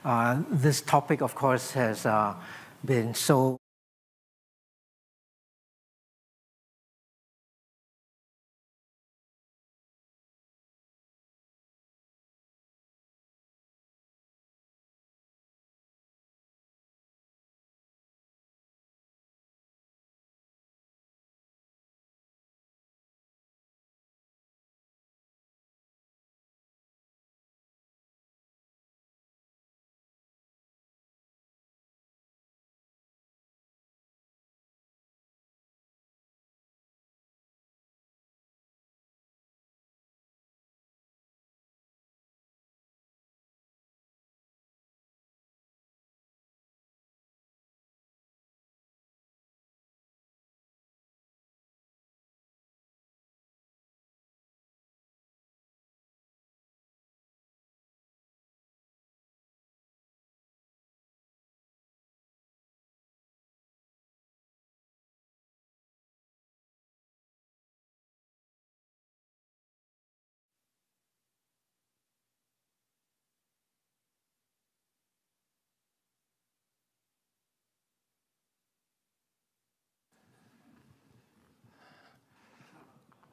This topic, of course, has been so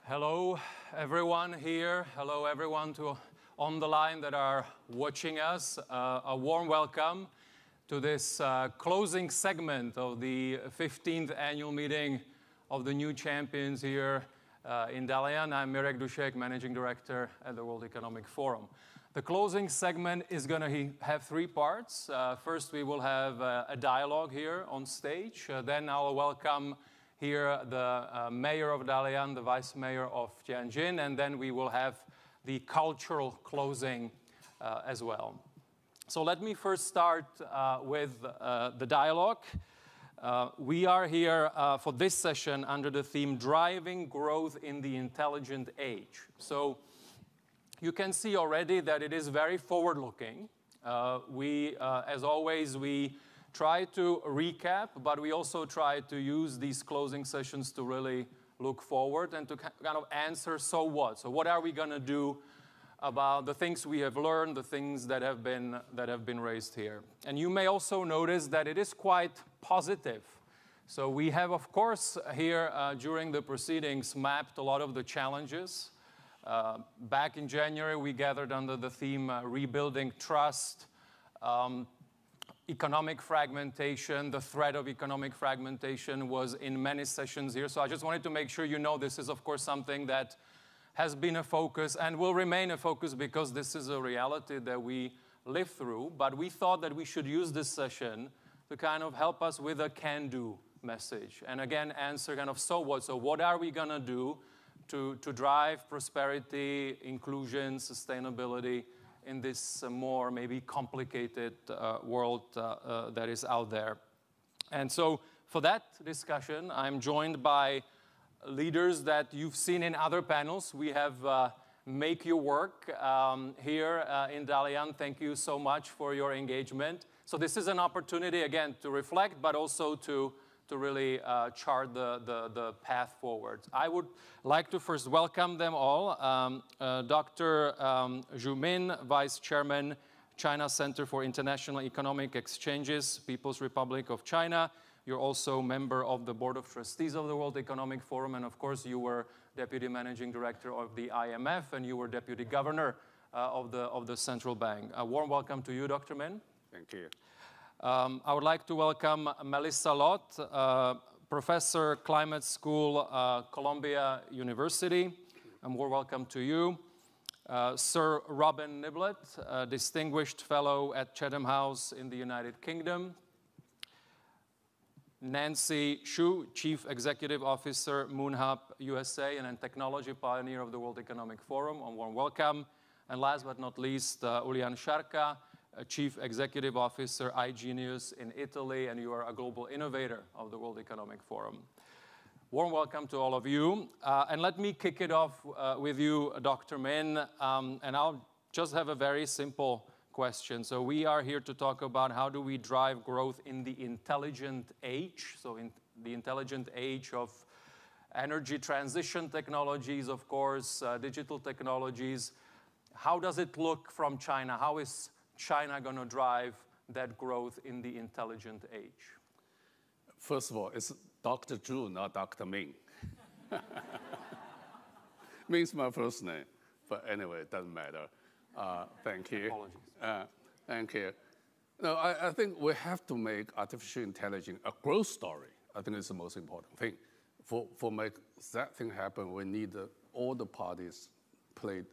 Hello, everyone here. Hello, everyone on the line that are watching us. A warm welcome to this closing segment of the 15th annual meeting of the new champions here in Dalian. I'm Mirek Dušek, Managing Director at the World Economic Forum. The closing segment is going to have three parts. First, we will have a dialogue here on stage. Then I'll welcome here the mayor of Dalian, the vice mayor of Tianjin, and then we will have the cultural closing as well. So let me first start with the dialogue. We are here for this session under the theme Driving Growth in the Intelligent Age. So you can see already that it is very forward-looking. As always, we try to recap, but we also try to use these closing sessions to really look forward and to kind of answer, so what? So what are we going to do about the things we have learned, the things that have been raised here? And you may also notice that it is quite positive. So we have, of course, here during the proceedings mapped a lot of the challenges. Back in January, we gathered under the theme Rebuilding Trust, economic fragmentation. The threat of economic fragmentation was in many sessions here. So I just wanted to make sure you know this is, of course, something that has been a focus and will remain a focus because this is a reality that we live through. But we thought that we should use this session to kind of help us with a can-do message. And again, answer kind of, so what? So what are we going to do to drive prosperity, inclusion, sustainability in this more maybe complicated world that is out there? And so for that discussion, I'm joined by leaders that you've seen in other panels. We have Make Your Work here in Dalian. Thank you so much for your engagement. So this is an opportunity, again, to reflect, but also to really chart the path forward. I would like to first welcome them all. Dr. Zhu Min, Vice Chairman, China Center for International Economic Exchanges, People's Republic of China. You're also member of the Board of Trustees of the World Economic Forum, and of course you were Deputy Managing Director of the IMF, and you were Deputy Governor of the Central Bank. A warm welcome to you, Dr. Min. Thank you. I would like to welcome Melissa Lott, Professor, Climate School, Columbia University. A warm welcome to you. Sir Robin Niblett, Distinguished Fellow at Chatham House in the United Kingdom. Nancy Xu, Chief Executive Officer, MoonHub USA, and a technology pioneer of the World Economic Forum. A warm welcome. And last but not least, Ulian Sharka, Chief Executive Officer, iGenius in Italy, and you are a global innovator of the World Economic Forum. Warm welcome to all of you. And let me kick it off with you, Dr. Min, and I'll just have a very simple question. So we are here to talk about how do we drive growth in the intelligent age, so in the intelligent age of energy transition technologies, of course, digital technologies. How does it look from China? How is China going to drive that growth in the intelligent age? First of all, it's Dr. Zhu, not Dr. Ming. Ming's my first name, but anyway, it doesn't matter. Thank you. Apologies. Thank you. No, I think we have to make artificial intelligence a growth story. I think it's the most important thing. For make that thing happen, we need all the parties play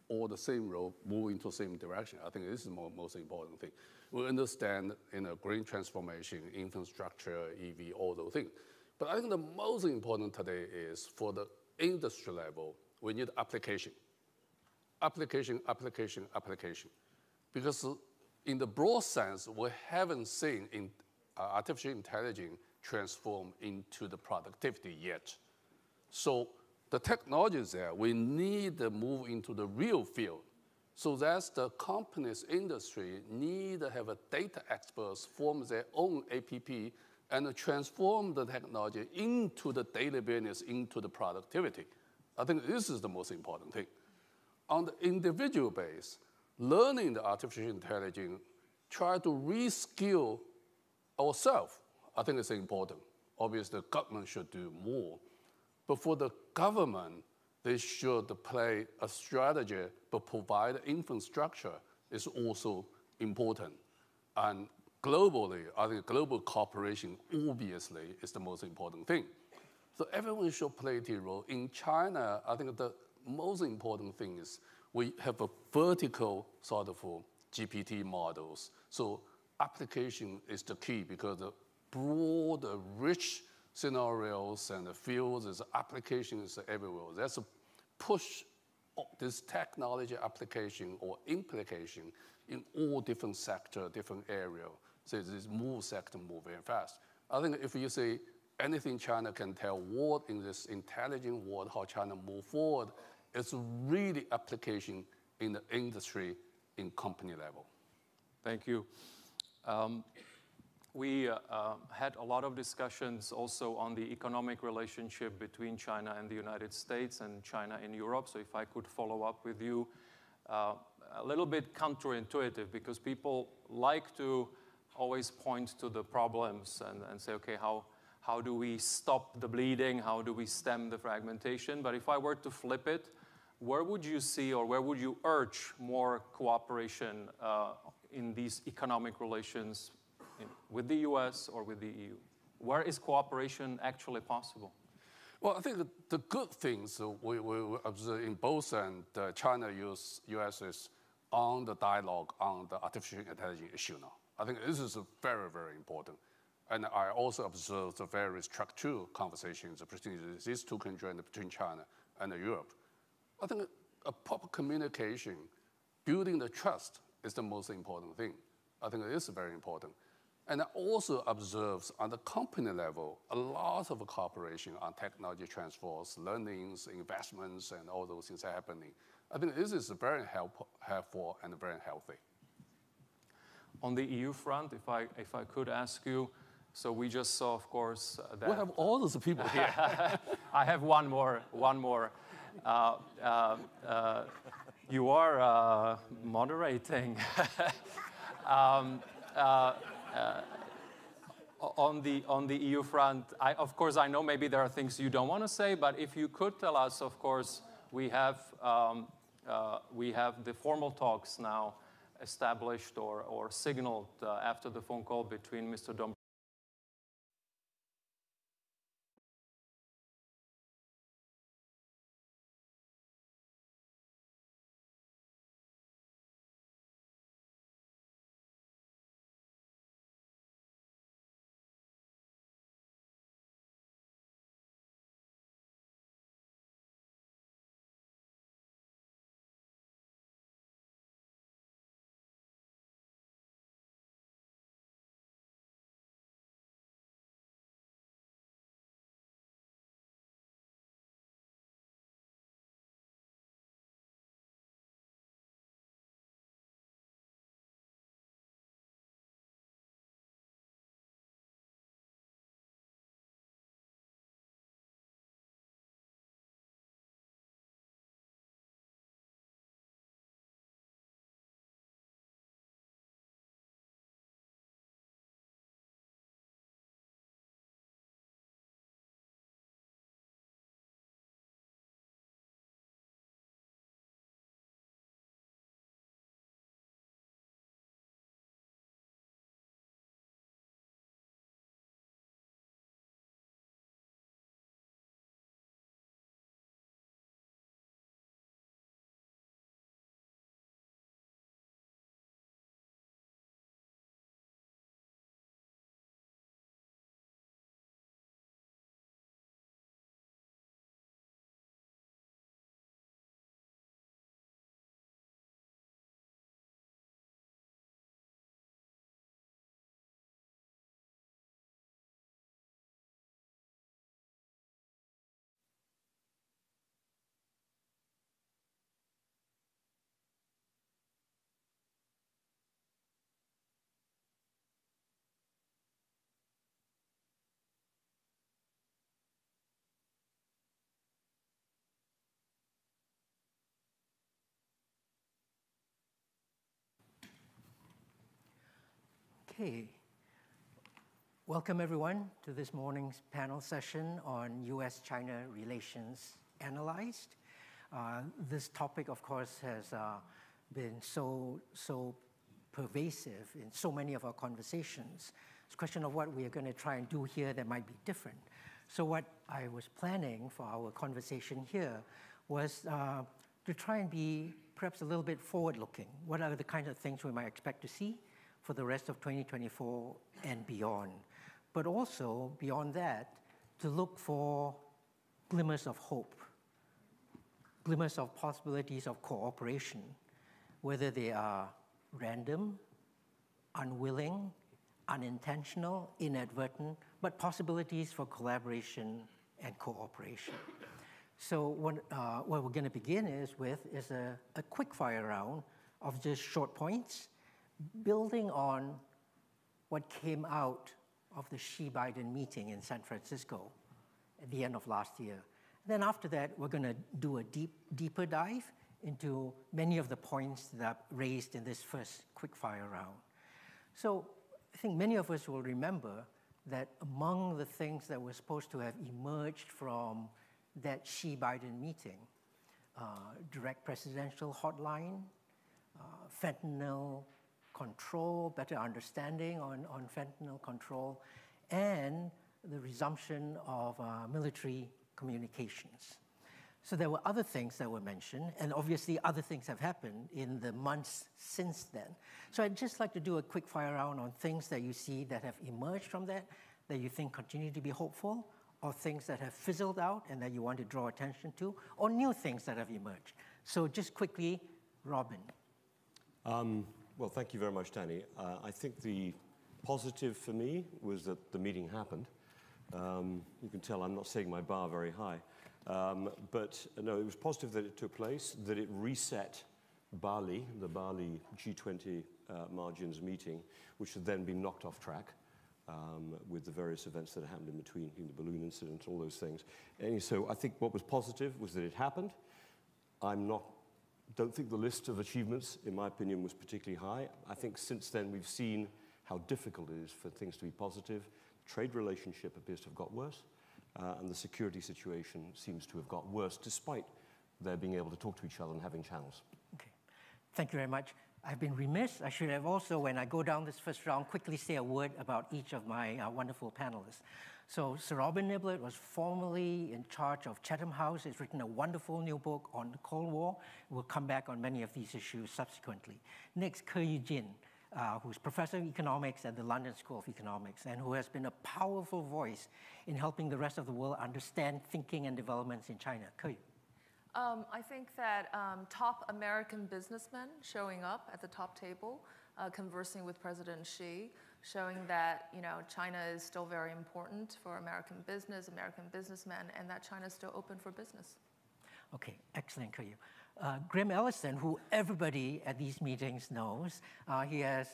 all the same role, move into the same direction. I think this is the most important thing. We understand green transformation, infrastructure, EV, all those things. But I think the most important today is for the industry level, we need application. Application, application, application. Because in the broad sense, we haven't seen artificial intelligence transform into the productivity yet. So the technology is there. We need to move into the real field. So that's the company's industry need to have a data experts form their own APP and transform the technology into the daily business, into the productivity. I think this is the most important thing. On the individual base, learning the artificial intelligence, try to reskill ourselves, I think it's important. Obviously, the government should do more. But for the government, they should play a strategy, but provide infrastructure is also important. And globally, I think global cooperation obviously is the most important thing. So everyone should play a role. In China, I think the most important thing is we have a vertical sort of GPT models. So application is the key because the broad, rich scenarios and the fields, is applications everywhere. That's a push this technology application or implication in all different sectors, different areas. So this sector move very fast. I think if you say anything China can tell what in this intelligent world, how China move forward, it's really application in the industry, in company level. Thank you. We had a lot of discussions also on the economic relationship between China and the United States and China and Europe. So if I could follow up with you, a little bit counterintuitive because people like to always point to the problems and say, okay, how do we stop the bleeding? How do we stem the fragmentation? But if I were to flip it, where would you see or where would you urge more cooperation in these economic relations with the US or with the EU? Where is cooperation actually possible? Well, I think the good things we observe in both and China, US is on the dialogue on the artificial intelligence issue now. I think this is very, very important. And I also observed the very structured conversations between these two countries and between China and Europe. I think a proper communication, building the trust is the most important thing. I think it is very important. And I also observe on the company level, a lot of cooperation on technology transfers, learnings, investments, and all those things are happening. I think this is very helpful and very healthy. On the EU front, if I could ask you, so we just saw, of course, that... We have all those people here. I have one more. You are moderating. On the EU front, of course, I know maybe there are things you don't want to say, but if you could tell us, of course, we have the formal talks now established or signaled after the phone call between Mr. Dombrovskis Okay. Welcome, everyone, to this morning's panel session on U.S.-China relations analyzed. This topic, of course, has been so pervasive in so many of our conversations. It's a question of what we are going to try and do here that might be different. So what I was planning for our conversation here was to try and be perhaps a little bit forward-looking. What are the kinds of things we might expect to see for the rest of 2024 and beyond? But also, beyond that, to look for glimmers of hope, glimmers of possibilities of cooperation, whether they are random, unwilling, unintentional, inadvertent, but possibilities for collaboration and cooperation. So what we're going to begin is a quick fire round of just short points, building on what came out of the Xi-Biden meeting in San Francisco at the end of last year. Then after that, we're going to do a deeper dive into many of the points that are raised in this first quick fire round. So I think many of us will remember that among the things that were supposed to have emerged from that Xi-Biden meeting, direct presidential hotline, fentanyl control, better understanding on fentanyl control, and the resumption of military communications. So there were other things that were mentioned, and obviously other things have happened in the months since then. So I'd just like to do a quick fire round on things that you see that have emerged from that you think continue to be hopeful, or things that have fizzled out and that you want to draw attention to, or new things that have emerged. So just quickly, Robin. Well, thank you very much, Danny. I think the positive for me was that the meeting happened. You can tell I'm not setting my bar very high. But no, it was positive that it took place, that it reset Bali, the Bali G20 margins meeting, which had then been knocked off track with the various events that happened in between, the balloon incident, all those things. And so I think what was positive was that it happened. Don't think the list of achievements, in my opinion, was particularly high. I think since then we've seen how difficult it is for things to be positive. The trade relationship appears to have got worse, and the security situation seems to have got worse, despite their being able to talk to each other and having channels. Okay, thank you very much. I've been remiss. I should have also, when I go down this first round, quickly say a word about each of my wonderful panelists. So Sir Robin Niblett was formerly in charge of Chatham House. He's written a wonderful new book on the Cold War. We'll come back on many of these issues subsequently. Next, Ke Yu-jin, who's professor of economics at the London School of Economics and who has been a powerful voice in helping the rest of the world understand thinking and developments in China. Ke Yu. I think that top American businessmen showing up at the top table, conversing with President Xi, showing that China is still very important for American business, American businessmen, and that China is still open for business. Okay, excellent, Ke Yu. Graham Ellison, who everybody at these meetings knows, he has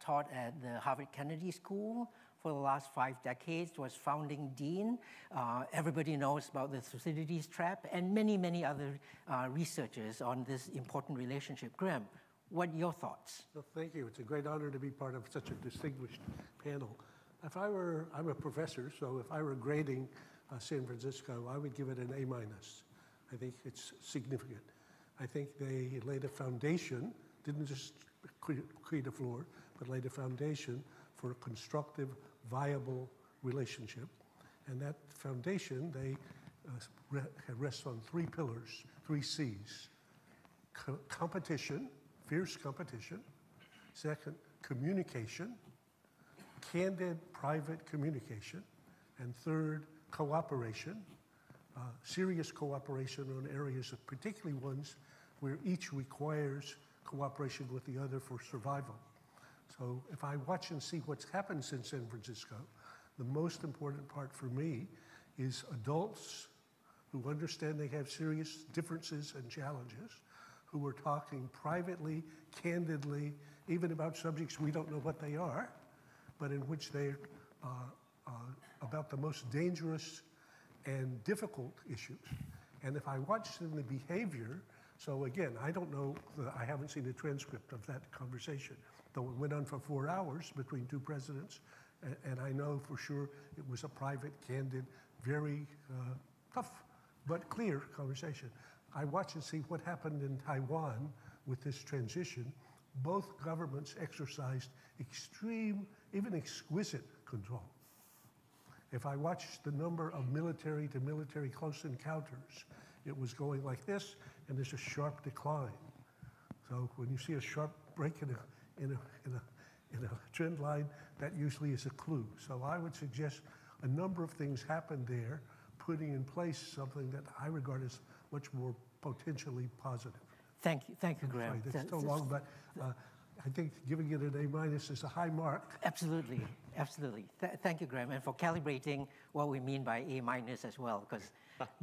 taught at the Harvard Kennedy School for the last 5 decades, was founding dean. Everybody knows about the Thucydides trap, and many, many other researchers on this important relationship. Graham, what are your thoughts? Well, thank you. It's a great honor to be part of such a distinguished panel. I'm a professor, so if I were grading San Francisco, I would give it an A-. I think it's significant. I think they laid a foundation, didn't just create a floor, but laid a foundation for a constructive, viable relationship. And that foundation, they rests on 3 pillars, 3 C's. Competition, fierce competition. Second, communication, candid private communication. And third, cooperation, serious cooperation on areas, particularly ones where each requires cooperation with the other for survival. So if I watch and see what's happened since San Francisco, the most important part for me is adults who understand they have serious differences and challenges, who are talking privately, candidly, even about subjects we don't know what they are, but in which they're about the most dangerous and difficult issues. And if I watch in the behavior So again, I don't know, I haven't seen a transcript of that conversation, though it went on for 4 hours between two presidents, and I know for sure it was a private, candid, very tough but clear conversation. I watched and see what happened in Taiwan with this transition. Both governments exercised extreme, even exquisite control. If I watched the number of military to military close encounters, it was going like this, and there's a sharp decline. So when you see a sharp break in a trend line, that usually is a clue. So I would suggest a number of things happened there, putting in place something that I regard as much more potentially positive. Thank you, Graham. It's so long, but I think giving it an A- is a high mark. Absolutely, absolutely. Thank you, Graham, and for calibrating what we mean by A- as well, because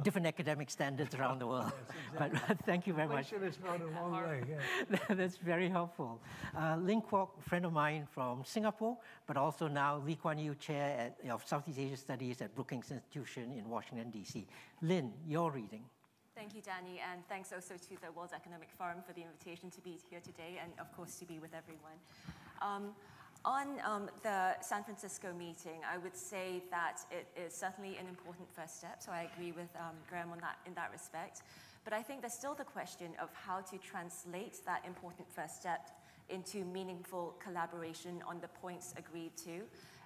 different academic standards around the world. Yes, exactly. But thank you very much. It's gone a long way, yeah. That's very helpful. Lin Kwok, a friend of mine from Singapore, but also now Lee Kuan Yew Chair of Southeast Asia Studies at Brookings Institution in Washington, D.C. Lin, your reading. Thank you, Danny, and thanks also to the World Economic Forum for the invitation to be here today and, of course, to be with everyone. On the San Francisco meeting, I would say that it is certainly an important first step, so I agree with Graham on that, in that respect. But I think there's still the question of how to translate that important first step into meaningful collaboration on the points agreed to.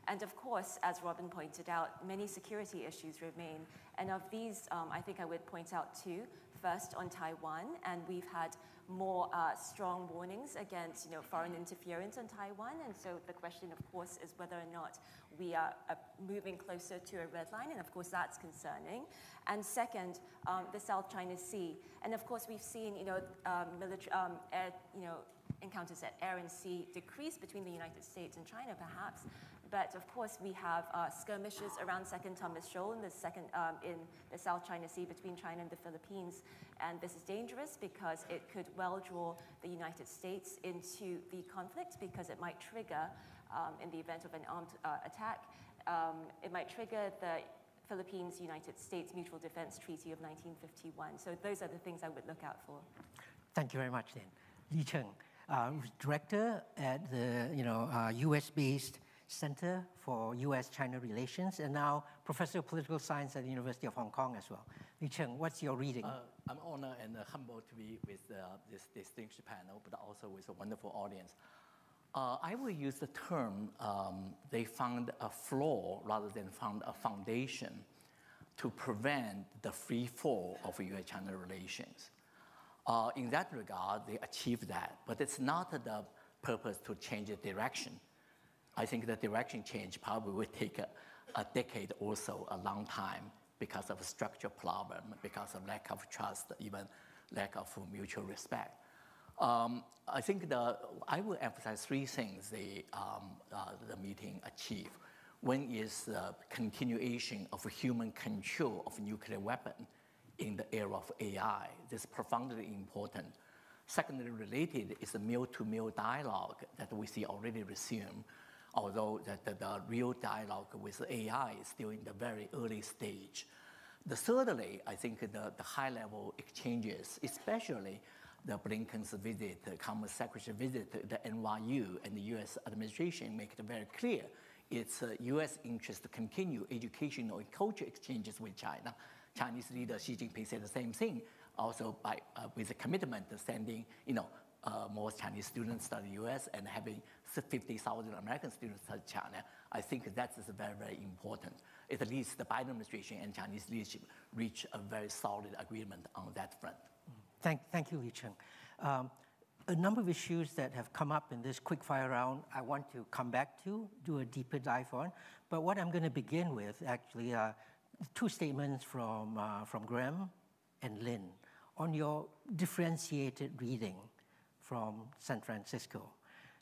And of course, as Robin pointed out, many security issues remain. And of these, I think I would point out two. First, on Taiwan, and we've had more strong warnings against foreign interference on Taiwan. And so the question, of course, is whether or not we are moving closer to a red line. And of course, that's concerning. And second, the South China Sea. And of course, we've seen military encounters at air and sea decrease between the United States and China, perhaps. But of course, we have skirmishes around Second Thomas Shoal in the South China Sea between China and the Philippines. And this is dangerous because it could well draw the United States into the conflict because it might trigger, in the event of an armed attack, it might trigger the Philippines-United States Mutual Defense Treaty of 1951. So those are the things I would look out for. Thank you very much, then. Li Cheng, director at the US-based Center for US-China Relations, and now Professor of Political Science at the University of Hong Kong as well. Li Cheng, what's your reading? I'm honored and humbled to be with this distinguished panel, but also with a wonderful audience. I will use the term, they found a flaw rather than found a foundation to prevent the free fall of US-China relations. In that regard, they achieved that, but it's not the purpose to change the direction. I think the direction change probably will take a decade or so, a long time, because of a structural problem, because of lack of trust, even lack of mutual respect. I think I will emphasize three things the meeting achieved. One is the continuation of human control of nuclear weapon in the era of AI. This is profoundly important. Secondly, related is the mill-to-mill dialogue that we see already resume, although the real dialogue with AI is still in the very early stage. Thirdly, I think the high-level exchanges, especially the Blinken's visit, the Commerce Secretary visit, the NYU and the US administration make it very clear it's US interest to continue educational and cultural exchanges with China. Chinese leader Xi Jinping said the same thing, also with a commitment to sending more Chinese students to the US and having 50,000 American students to China. I think that is very, very important. At least the Biden administration and Chinese leadership reach a very solid agreement on that front. Thank you, Li Cheng. A number of issues that have come up in this quickfire round I want to come back to, do a deeper dive on. But what I'm going to begin with, actually, two statements from Graham and Lin on your differentiated reading from San Francisco.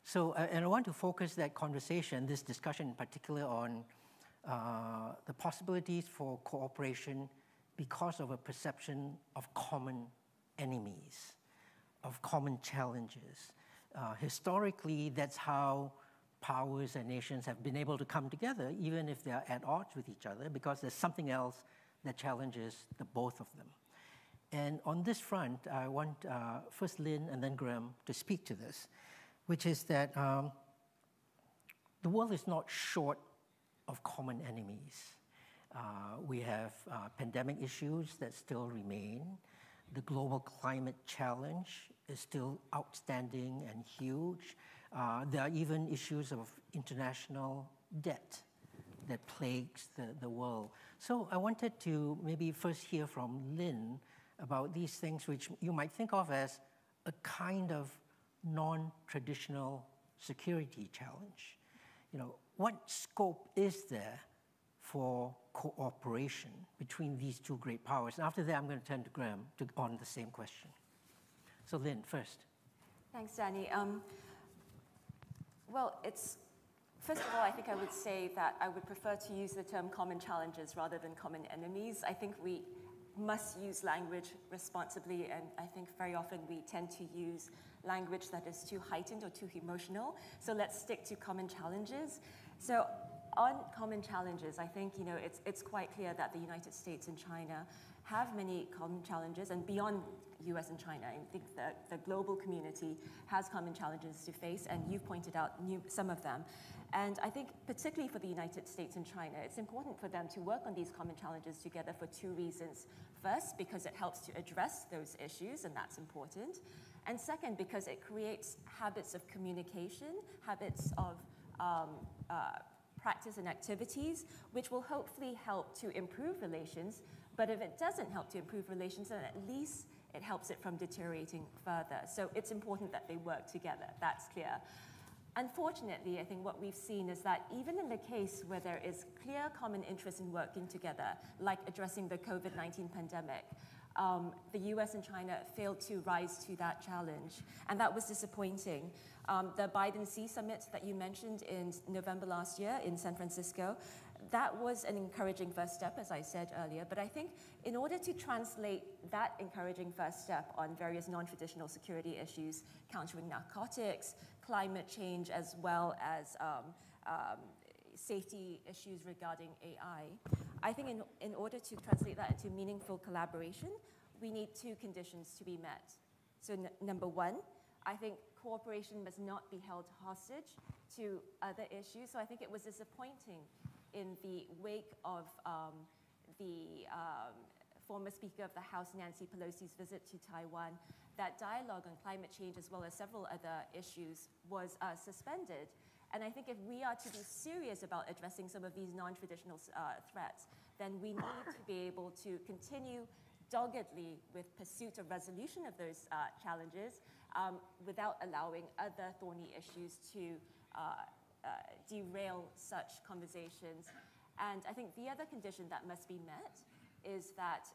So, and I want to focus that conversation, this discussion in particular, on the possibilities for cooperation because of a perception of common enemies, of common challenges. Historically, that's how powers and nations have been able to come together, even if they're at odds with each other, because there's something else that challenges the both of them. And on this front, I want first Lynn and then Graham to speak to this, which is that the world is not short of common enemies. We have pandemic issues that still remain. The global climate challenge is still outstanding and huge. There are even issues of international debt that plagues the world. So I wanted to maybe first hear from Lynn about these things which you might think of as a kind of non-traditional security challenge. You know, what scope is there for cooperation between these two great powers? And after that, I'm going to turn to Graham on the same question. So Lynn, first. Thanks, Danny. Well, first of all, I think I would say that I would prefer to use the term common challenges rather than common enemies. I think we must use language responsibly, and I think very often we tend to use language that is too heightened or too emotional. So let's stick to common challenges. So on common challenges, I think it's quite clear that the United States and China have many common challenges, and beyond US and China, I think the global community has common challenges to face, and you've pointed out some of them. And I think particularly for the United States and China, it's important for them to work on these common challenges together for two reasons. First, because it helps to address those issues, and that's important. And second, because it creates habits of communication, habits of practice and activities, which will hopefully help to improve relations. But if it doesn't help to improve relations, then at least it helps it from deteriorating further. So it's important that they work together, that's clear. Unfortunately, I think what we've seen is that even in the case where there is clear common interest in working together, like addressing the COVID-19 pandemic, the US and China failed to rise to that challenge, and that was disappointing. The Biden-Xi summit that you mentioned in November last year in San Francisco, that was an encouraging first step, as I said earlier, but I think in order to translate that encouraging first step on various non-traditional security issues, countering narcotics, climate change, as well as safety issues regarding AI, I think in order to translate that into meaningful collaboration, we need two conditions to be met. So number one, I think cooperation must not be held hostage to other issues. So I think it was disappointing in the wake of the former Speaker of the House, Nancy Pelosi's visit to Taiwan, that dialogue on climate change as well as several other issues was suspended. And I think if we are to be serious about addressing some of these non-traditional threats, then we need to be able to continue doggedly with pursuit of resolution of those challenges without allowing other thorny issues to derail such conversations. And I think the other condition that must be met is that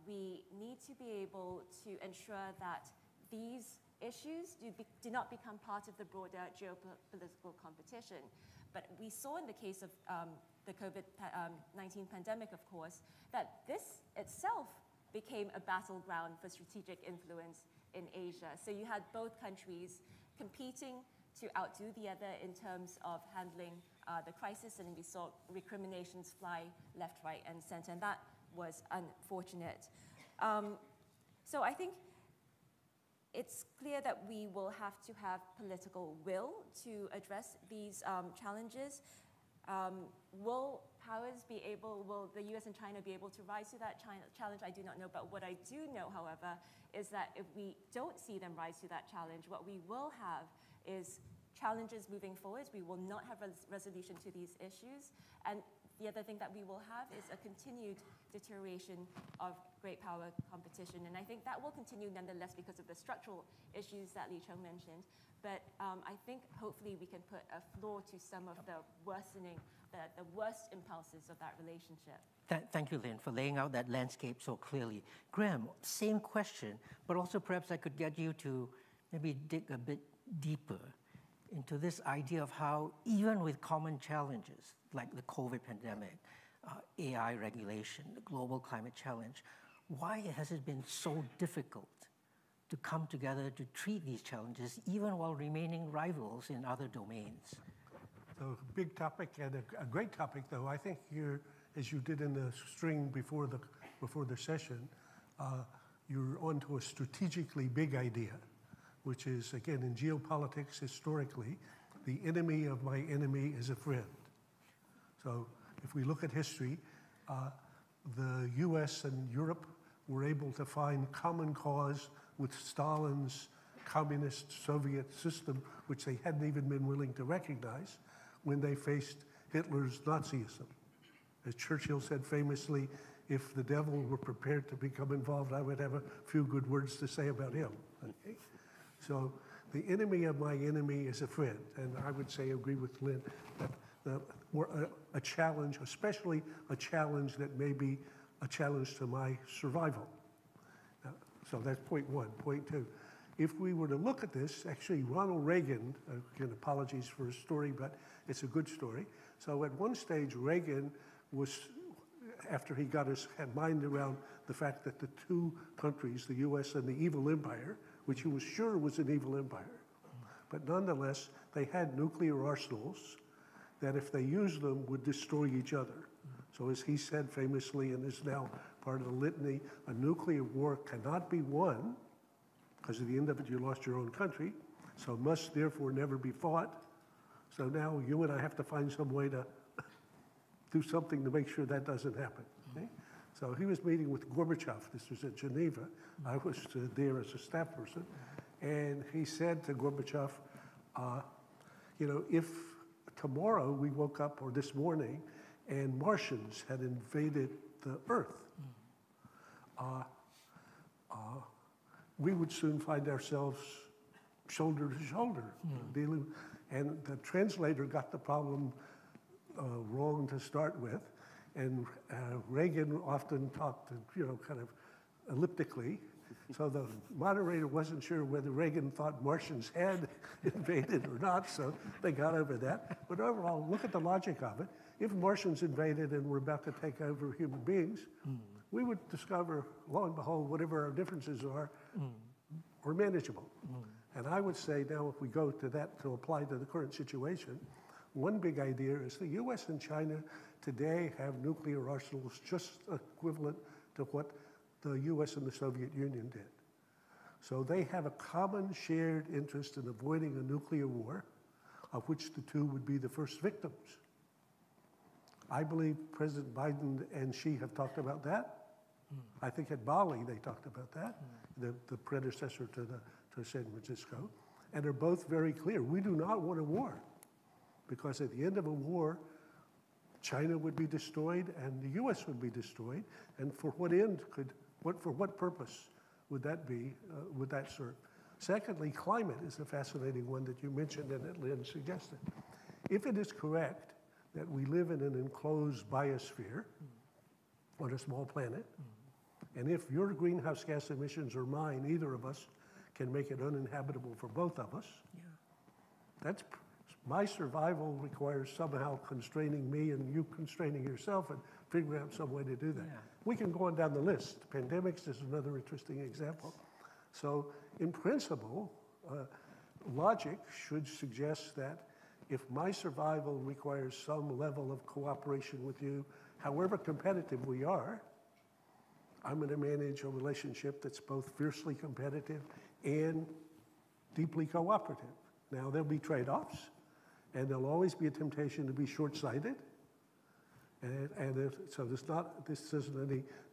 we need to be able to ensure that these issues do not become part of the broader geopolitical competition. But we saw in the case of the COVID-19 pandemic, of course, that this itself became a battleground for strategic influence in Asia. So you had both countries competing to outdo the other in terms of handling the crisis, and we saw recriminations fly left, right, and center, and that was unfortunate. So I think it's clear that we will have to have political will to address these challenges. Will the US and China be able to rise to that challenge? I do not know, but what I do know, however, is that if we don't see them rise to that challenge, what we will have is challenges moving forward. We will not have resolution to these issues. And the other thing that we will have is a continued deterioration of great power competition. And I think that will continue nonetheless because of the structural issues that Li Cheng mentioned. But I think hopefully we can put a floor to some of the worsening, the worst impulses of that relationship. Thank you, Lynn, for laying out that landscape so clearly. Graham, same question, but also perhaps I could get you to maybe dig a bit deeper into this idea of how, even with common challenges like the COVID pandemic, AI regulation, the global climate challenge, why has it been so difficult to come together to treat these challenges, even while remaining rivals in other domains? So big topic and a great topic, though. I think you're, as you did in the string before the session, you're onto a strategically big idea, which is, again, in geopolitics, historically, the enemy of my enemy is a friend. So if we look at history, the US and Europe were able to find common cause with Stalin's communist Soviet system, which they hadn't even been willing to recognize when they faced Hitler's Nazism. As Churchill said famously, if the devil were prepared to become involved, I would have a few good words to say about him. Okay? So the enemy of my enemy is a friend. And I would say, agree with Lynn, that a challenge, especially a challenge that may be a challenge to my survival. So that's point one. Point two, if we were to look at this, actually Ronald Reagan, again, apologies for his story, but it's a good story. So at one stage, Reagan was, after he got his mind around the fact that the two countries, the US and the evil empire, which he was sure was an evil empire, but nonetheless, they had nuclear arsenals that if they used them would destroy each other. So as he said famously, and is now part of the litany, a nuclear war cannot be won, because at the end of it you lost your own country, so must therefore never be fought. So now you and I have to find some way to do something to make sure that doesn't happen. Okay? So he was meeting with Gorbachev. This was at Geneva. I was there as a staff person. And he said to Gorbachev, you know, if tomorrow we woke up, or this morning, and Martians had invaded the Earth, we would soon find ourselves shoulder to shoulder dealing. And the translator got the problem wrong to start with. And Reagan often talked, you know, kind of elliptically. So the moderator wasn't sure whether Reagan thought Martians had invaded or not, so they got over that. But overall, look at the logic of it. If Martians invaded and were about to take over human beings, we would discover, lo and behold, whatever our differences are manageable. And I would say now, if we go to that to apply to the current situation, one big idea is the US and China today have nuclear arsenals just equivalent to what the US and the Soviet Union did. So they have a common shared interest in avoiding a nuclear war, of which the two would be the first victims. I believe President Biden and Xi have talked about that. I think at Bali they talked about that, the predecessor to San Francisco, and they're both very clear. We do not want a war, because at the end of a war, China would be destroyed and the US would be destroyed, and for what end for what purpose would that be, would that serve? Secondly, climate is a fascinating one that you mentioned and that Lynn suggested. If it is correct that we live in an enclosed biosphere on a small planet, and if your greenhouse gas emissions or mine, either of us, can make it uninhabitable for both of us, that's my survival requires somehow constraining me and you constraining yourself and figuring out some way to do that. We can go on down the list. Pandemics is another interesting example. So in principle, logic should suggest that if my survival requires some level of cooperation with you, however competitive we are, I'm going to manage a relationship that's both fiercely competitive and deeply cooperative. Now, there'll be trade-offs, and there'll always be a temptation to be short-sighted. So this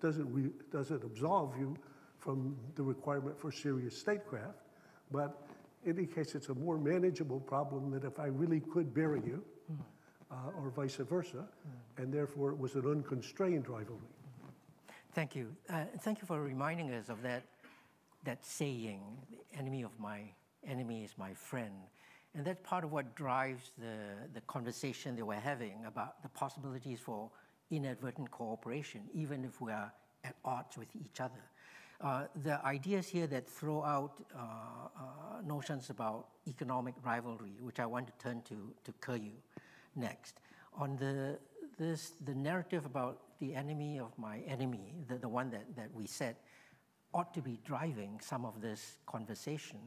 doesn't absolve you from the requirement for serious statecraft, but indicates it's a more manageable problem than if I really could bury you, or vice versa, and therefore it was an unconstrained rivalry. Thank you. Thank you for reminding us of that saying, the enemy of my enemy is my friend. And that's part of what drives the conversation that we're having about the possibilities for inadvertent cooperation, even if we are at odds with each other. The ideas here that throw out notions about economic rivalry, which I want to turn to Keryu next. On the narrative about the enemy of my enemy, the one that we said ought to be driving some of this conversation.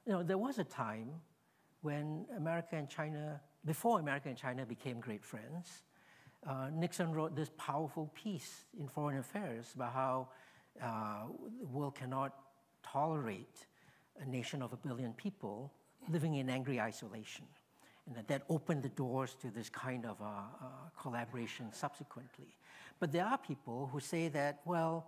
You know, there was a time when America and China, before America and China became great friends, Nixon wrote this powerful piece in Foreign Affairs about how The world cannot tolerate a nation of 1 billion people living in angry isolation. And that opened the doors to this kind of collaboration subsequently. But there are people who say that, well,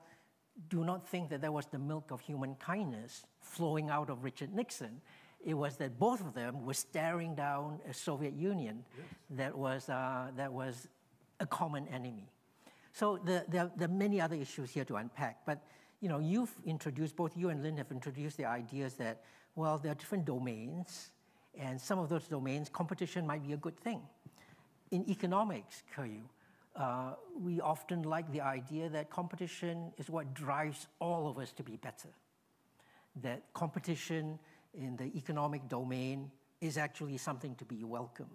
do not think that was the milk of human kindness flowing out of Richard Nixon. It was that both of them were staring down a Soviet Union that was a common enemy. So there are many other issues here to unpack. But you've introduced, both you and Lynn have introduced the ideas that, well, there are different domains, and some of those domains, competition might be a good thing. In economics, Ke-Yu, we often like the idea that competition is what drives all of us to be better. That competition in the economic domain is actually something to be welcomed.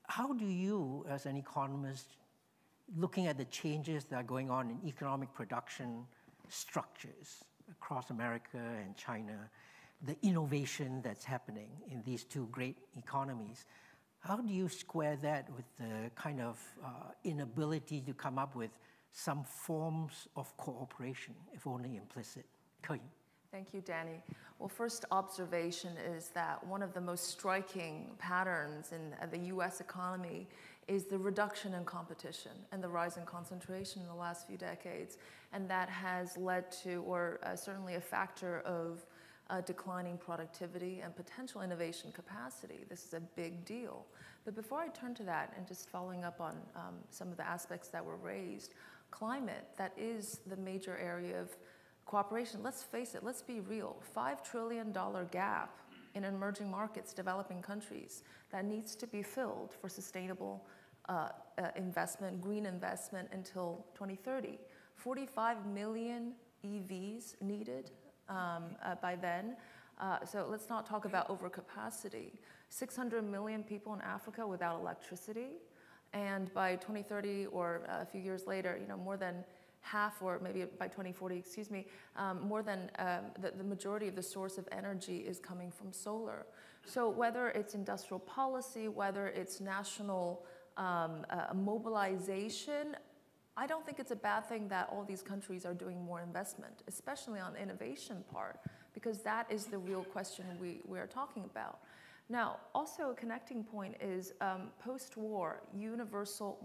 How do you, as an economist, looking at the changes that are going on in economic production structures across America and China, the innovation that's happening in these two great economies, how do you square that with the kind of inability to come up with some forms of cooperation, if only implicit? Ke-Yu. Thank you, Danny. Well, first observation is that one of the most striking patterns in the US economy is the reduction in competition and the rise in concentration in the last few decades. And that has led to, or certainly a factor of declining productivity and potential innovation capacity. This is a big deal. But before I turn to that, and just following up on some of the aspects that were raised, climate, that is the major area of cooperation. Let's face it, let's be real. $5 trillion gap in emerging markets, developing countries, that needs to be filled for sustainable investment, green investment until 2030. 45 million EVs needed by then. So let's not talk about overcapacity. 600 million people in Africa without electricity. And by 2030, or a few years later, more than half, or maybe by 2040, excuse me, more than the majority of the source of energy is coming from solar. So whether it's industrial policy, whether it's national mobilization, I don't think it's a bad thing that all these countries are doing more investment, especially on the innovation part, because that is the real question we are talking about. Now, also a connecting point is post-war universal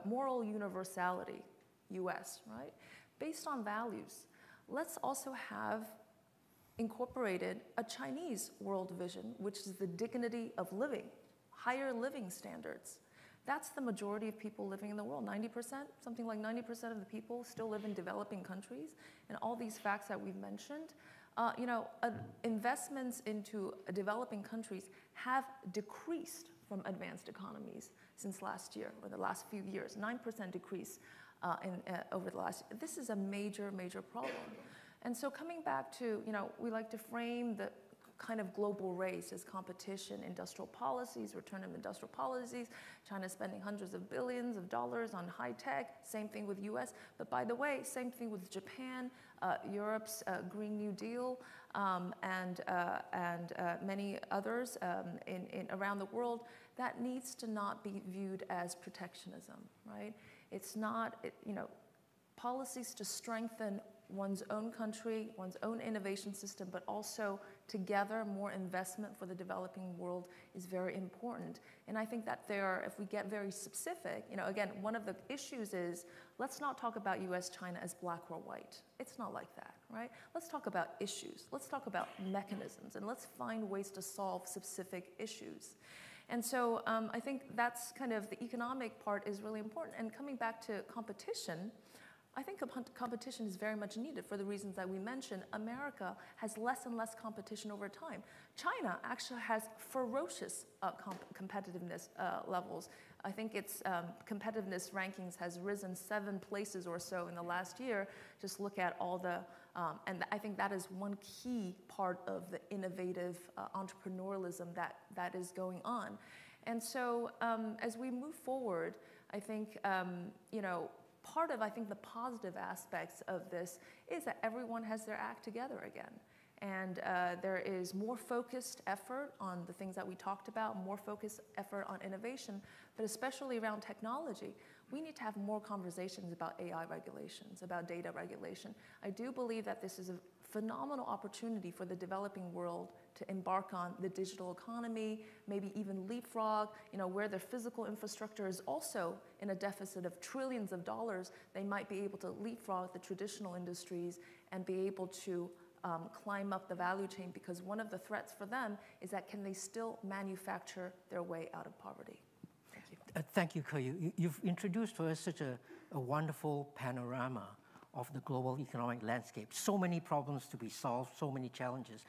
moral universality, US, right? Based on values. Let's also have incorporated a Chinese world vision, which is the dignity of living, higher living standards. That's the majority of people living in the world. 90%, something like 90% of the people still live in developing countries. And all these facts that we've mentioned, investments into developing countries have decreased from advanced economies since last year, or the last few years. 9% decrease over the last year. This is a major, major problem. And so coming back to, we like to frame the kind of global race as competition, industrial policies, return of industrial policies, China spending hundreds of billions of dollars on high tech, same thing with US, but by the way, same thing with Japan, Europe's Green New Deal, and many others around the world. That needs to not be viewed as protectionism, right? It's not, policies to strengthen one's own country, one's own innovation system, but also together more investment for the developing world is very important. And I think that if we get very specific, again, one of the issues is, let's not talk about US-China as black or white. It's not like that, right? Let's talk about issues. Let's talk about mechanisms, and let's find ways to solve specific issues. And so I think that's kind of the economic part is really important. And coming back to competition, I think competition is very much needed for the reasons that we mentioned. America has less and less competition over time. China actually has ferocious competitiveness levels. I think its competitiveness rankings has risen 7 places or so in the last year. Just look at all the, and I think that is one key part of the innovative entrepreneurialism that is going on. And so as we move forward, I think, part of, the positive aspects of this is that everyone has their act together again. And there is more focused effort on the things that we talked about, more focused effort on innovation, but especially around technology. we need to have more conversations about AI regulations, about data regulation. I do believe that this is a phenomenal opportunity for the developing world to embark on the digital economy, maybe even leapfrog, where their physical infrastructure is also in a deficit of trillions of dollars. They might be able to leapfrog the traditional industries and be able to climb up the value chain, because one of the threats for them is that can they still manufacture their way out of poverty? Thank you. Thank you, Ke. You've introduced for us such a wonderful panorama of the global economic landscape. So many problems to be solved, so many challenges.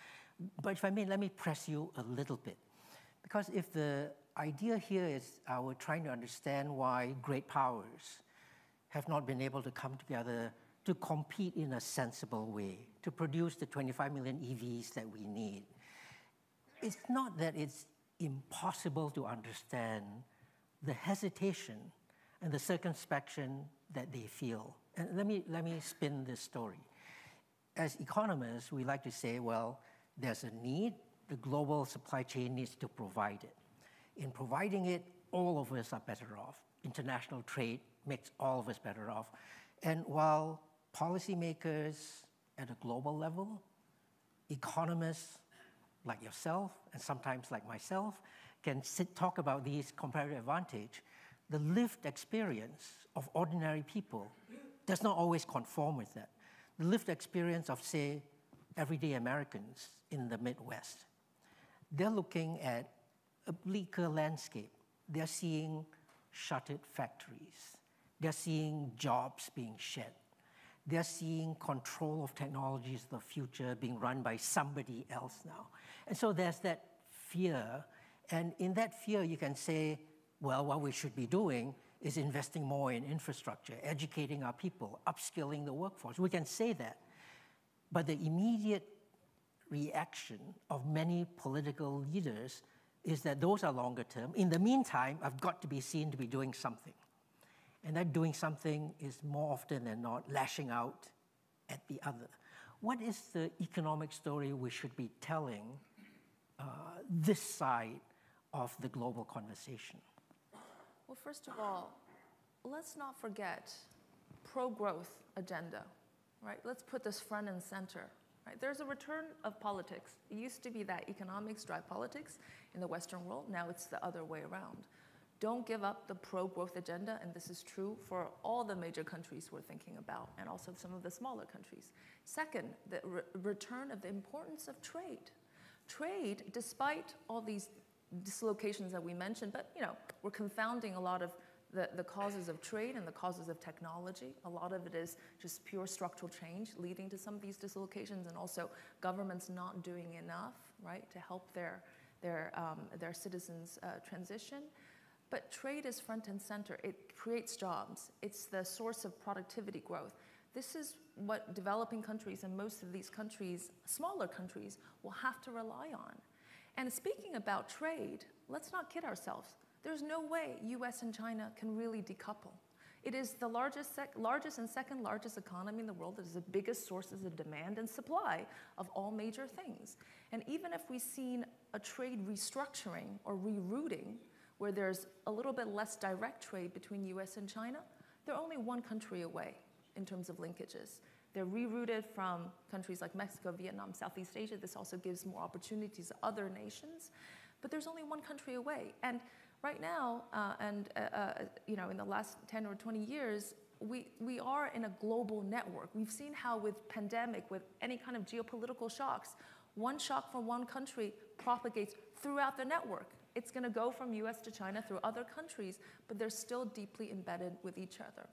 But if I may, let me press you a little bit. Because if the idea here is we're trying to understand why great powers have not been able to come together to compete in a sensible way, to produce the 25 million EVs that we need, it's not that it's impossible to understand the hesitation and the circumspection that they feel. And let me spin this story. As economists, we like to say, well, there's a need, the global supply chain needs to provide it. In providing it, all of us are better off. International trade makes all of us better off. And while policymakers at a global level, economists like yourself, and sometimes like myself, can talk about these comparative advantage, the lived experience of ordinary people does not always conform with that. The lived experience of, say, everyday Americans in the Midwest, they're looking at a bleaker landscape. They're seeing shuttered factories. They're seeing jobs being shed. They're seeing control of technologies of the future being run by somebody else now. And so there's that fear. And in that fear, you can say, well, what we should be doing is investing more in infrastructure, educating our people, upskilling the workforce. We can say that. But the immediate reaction of many political leaders is that those are longer term. In the meantime, I've got to be seen to be doing something. And that doing something is more often than not lashing out at the other. What is the economic story we should be telling this side of the global conversation? Well, first of all, let's not forget pro-growth agenda, right? Let's put this front and center, right? There's a return of politics. It used to be that economics drive politics in the Western world. Now it's the other way around. Don't give up the pro-growth agenda, and this is true for all the major countries we're thinking about, and also some of the smaller countries. Second, the return of the importance of trade. Trade, despite all these dislocations that we mentioned, but we're confounding a lot of the causes of trade and the causes of technology. A lot of it is just pure structural change leading to some of these dislocations, and also governments not doing enough, right, to help their citizens transition. But trade is front and center. It creates jobs. It's the source of productivity growth. This is what developing countries and most of these countries, smaller countries, will have to rely on. And speaking about trade, let's not kid ourselves. There's no way US and China can really decouple. It is the largest and second largest economy in the world. It is the biggest sources of demand and supply of all major things. And even if we've seen a trade restructuring or rerouting, where there's a little bit less direct trade between US and China, they're only one country away in terms of linkages. They're rerouted from countries like Mexico, Vietnam, Southeast Asia. This also gives more opportunities to other nations. But there's only one country away. And right now, in the last 10 or 20 years, we are in a global network. We've seen how with pandemic, with any kind of geopolitical shocks, one shock from one country propagates throughout the network. It's going to go from US to China through other countries, but they're still deeply embedded with each other.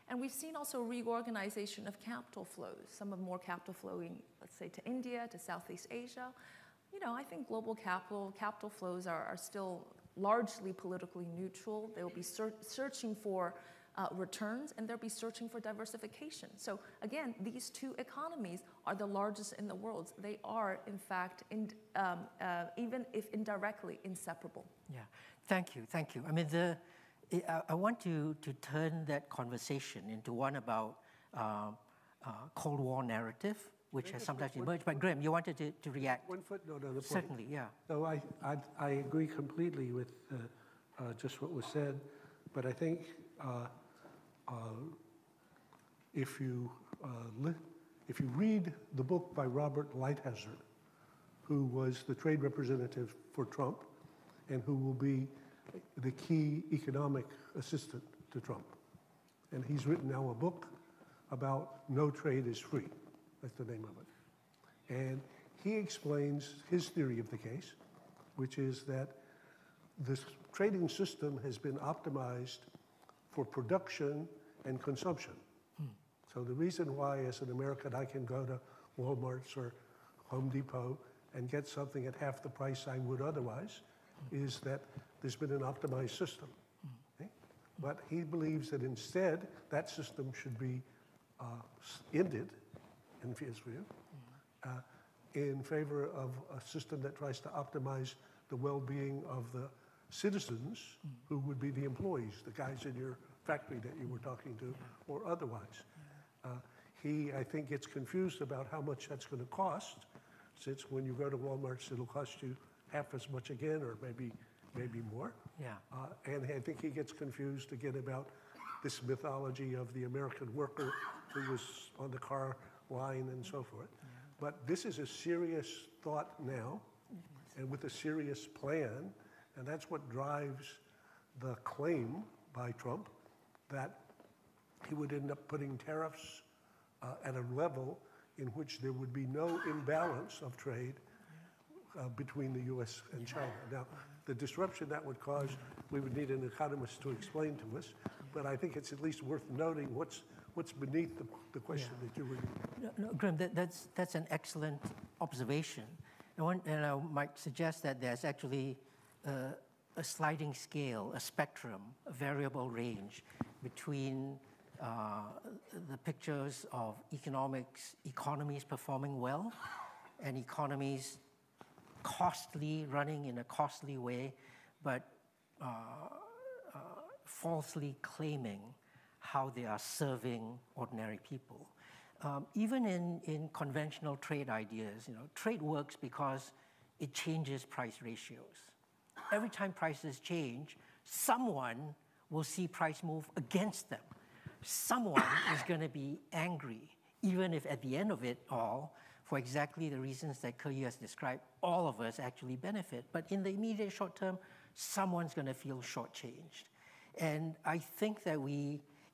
And we've seen also reorganization of capital flows, some of more capital flowing, let's say, to India, to Southeast Asia. I think global capital flows are still largely politically neutral. They will be searching for returns, and they'll be searching for diversification. So again, these two economies are the largest in the world. They are, in fact, even if indirectly, inseparable. Yeah, thank you. I mean, I want to turn that conversation into one about Cold War narrative, which has sometimes emerged. But Graham, you wanted to react. One footnote on the point. Certainly, yeah. So I agree completely with just what was said, but I think If you read the book by Robert Lighthizer, who was the trade representative for Trump and who will be the key economic assistant to Trump. And he's written now a book about No Trade is Free. That's the name of it. And he explains his theory of the case, which is that this trading system has been optimized for production and consumption. So the reason why, as an American, I can go to Walmart's or Home Depot and get something at half the price I would otherwise is that there's been an optimized system. Okay? But he believes that instead, that system should be ended, in his view, in favor of a system that tries to optimize the well-being of the citizens, who would be the employees, the guys in your factory that you were talking to, or otherwise. He, I think, gets confused about how much that's going to cost, since when you go to Walmart's, it'll cost you half as much again, or maybe more. Yeah. And I think he gets confused again about this mythology of the American worker who was on the car line and so forth. Yeah. But this is a serious thought now, and with a serious plan, and that's what drives the claim by Trump that he would end up putting tariffs at a level in which there would be no imbalance of trade between the U.S. and China. Now, the disruption that would cause, we would need an economist to explain to us, but I think it's at least worth noting what's beneath the question that you were. No, Graham, that's an excellent observation. And I might suggest that there's actually a sliding scale, a spectrum, a variable range between the pictures of economies performing well and economies running in a costly way, but falsely claiming how they are serving ordinary people. Even in conventional trade ideas, trade works because it changes price ratios. Every time prices change, someone will see price move against them. Someone is going to be angry, even if at the end of it all, for exactly the reasons that Ke has described, all of us actually benefit. But in the immediate short term, someone's going to feel shortchanged. And I think that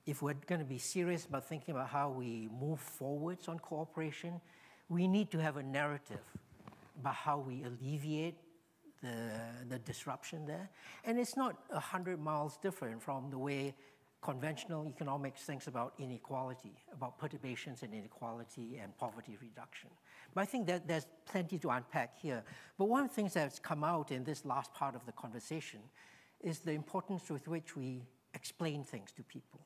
if we're going to be serious about thinking about how we move forwards on cooperation, we need to have a narrative about how we alleviate the disruption there. And it's not 100 miles different from the way conventional economics thinks about inequality, about perturbations in inequality and poverty reduction. But I think that there's plenty to unpack here. But one of the things that's come out in this last part of the conversation is the importance with which we explain things to people,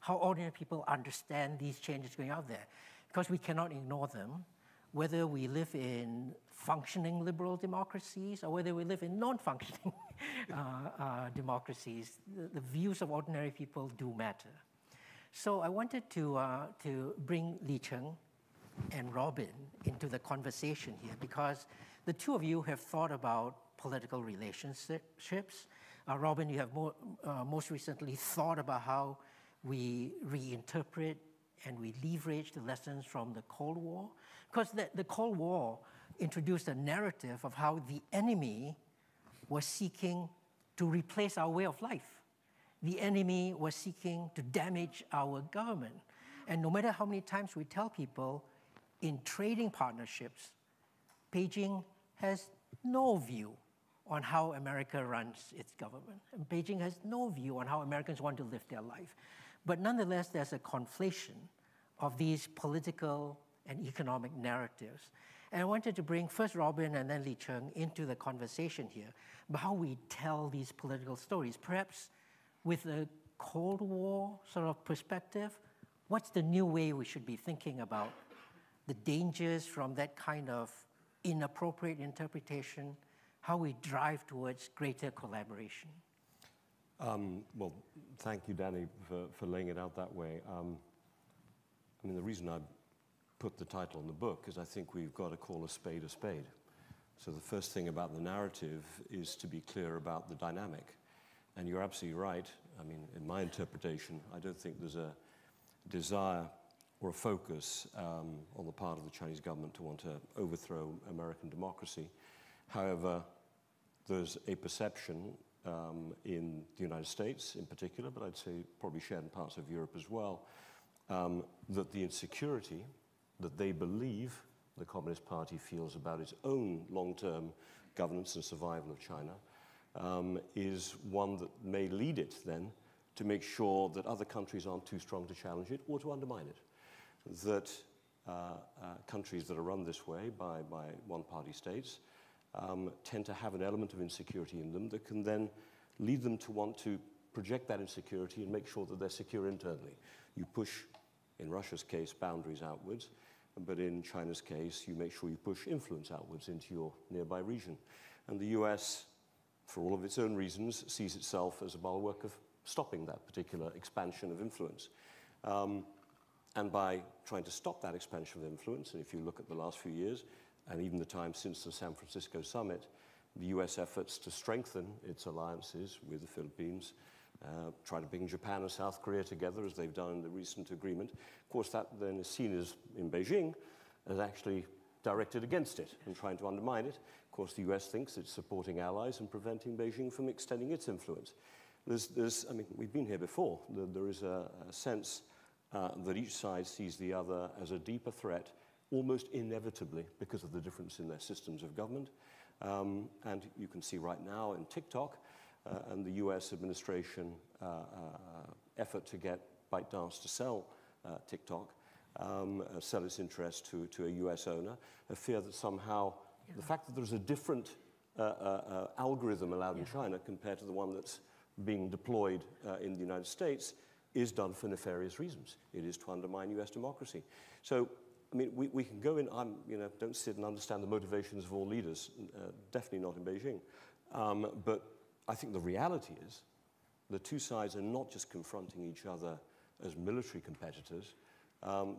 how ordinary people understand these changes going out there, because we cannot ignore them, whether we live in functioning liberal democracies or whether we live in non-functioning democracies. The views of ordinary people do matter. So I wanted to bring Li Cheng and Robin into the conversation here, because the two of you have thought about political relationships. Robin, you have most recently thought about how we reinterpret and we leverage the lessons from the Cold War. Because the Cold War introduced a narrative of how the enemy was seeking to replace our way of life. The enemy was seeking to damage our government. And no matter how many times we tell people, in trading partnerships, Beijing has no view on how America runs its government. And Beijing has no view on how Americans want to live their life. But nonetheless, there's a conflation of these political and economic narratives. And I wanted to bring first Robin and then Li Cheng into the conversation here about how we tell these political stories. Perhaps with a Cold War sort of perspective, what's the new way we should be thinking about the dangers from that kind of inappropriate interpretation, how we drive towards greater collaboration? Well, thank you, Danny, for laying it out that way. I mean, the reason I put the title on the book is I think we've got to call a spade a spade. So the first thing about the narrative is to be clear about the dynamic. And you're absolutely right. I mean, in my interpretation, I don't think there's a desire or a focus on the part of the Chinese government to want to overthrow American democracy. However, there's a perception in the United States in particular, but I'd say probably shared in parts of Europe as well, that the insecurity that they believe the Communist Party feels about its own long-term governance and survival of China is one that may lead it then to make sure that other countries aren't too strong to challenge it or to undermine it. That countries that are run this way by one-party states tend to have an element of insecurity in them that can then lead them to want to project that insecurity and make sure that they're secure internally. You push, in Russia's case, boundaries outwards, but in China's case, you make sure you push influence outwards into your nearby region. And the US, for all of its own reasons, sees itself as a bulwark of stopping that particular expansion of influence. And by trying to stop that expansion of influence, and if you look at the last few years, and even the time since the San Francisco summit, the US efforts to strengthen its alliances with the Philippines, try to bring Japan and South Korea together as they've done in the recent agreement. Of course, that then is seen as, in Beijing, as actually directed against it and trying to undermine it. Of course, the US thinks it's supporting allies and preventing Beijing from extending its influence. I mean, we've been here before. There is a sense that each side sees the other as a deeper threat, almost inevitably because of the difference in their systems of government. And you can see right now in TikTok and the US administration effort to get ByteDance to sell TikTok, sell its interest to a US owner, a fear that somehow the fact that there's a different algorithm allowed in China compared to the one that's being deployed in the United States is done for nefarious reasons. It is to undermine US democracy. So, I mean, we can go in, don't sit and understand the motivations of all leaders, definitely not in Beijing. But I think the reality is the two sides are not just confronting each other as military competitors,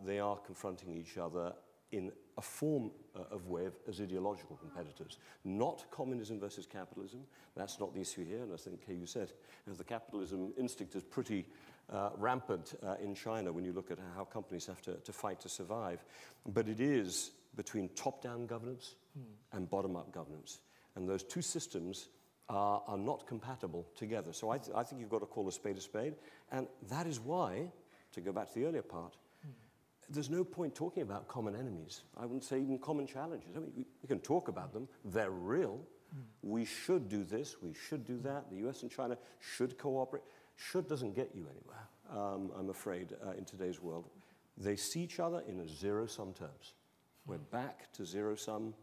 they are confronting each other in a form of way as ideological competitors. Not communism versus capitalism. That's not the issue here, and I think you said the capitalism instinct is pretty rampant in China when you look at how companies have to fight to survive. But it is between top-down governance and bottom-up governance. And those two systems are not compatible together. So I think you've got to call a spade, and that is why, to go back to the earlier part, there's no point talking about common enemies. I wouldn't say even common challenges. I mean, we can talk about them. They're real. We should do this. We should do that. The US and China should cooperate. Should doesn't get you anywhere, I'm afraid, in today's world. They see each other in a zero-sum terms. We're back to zero-sum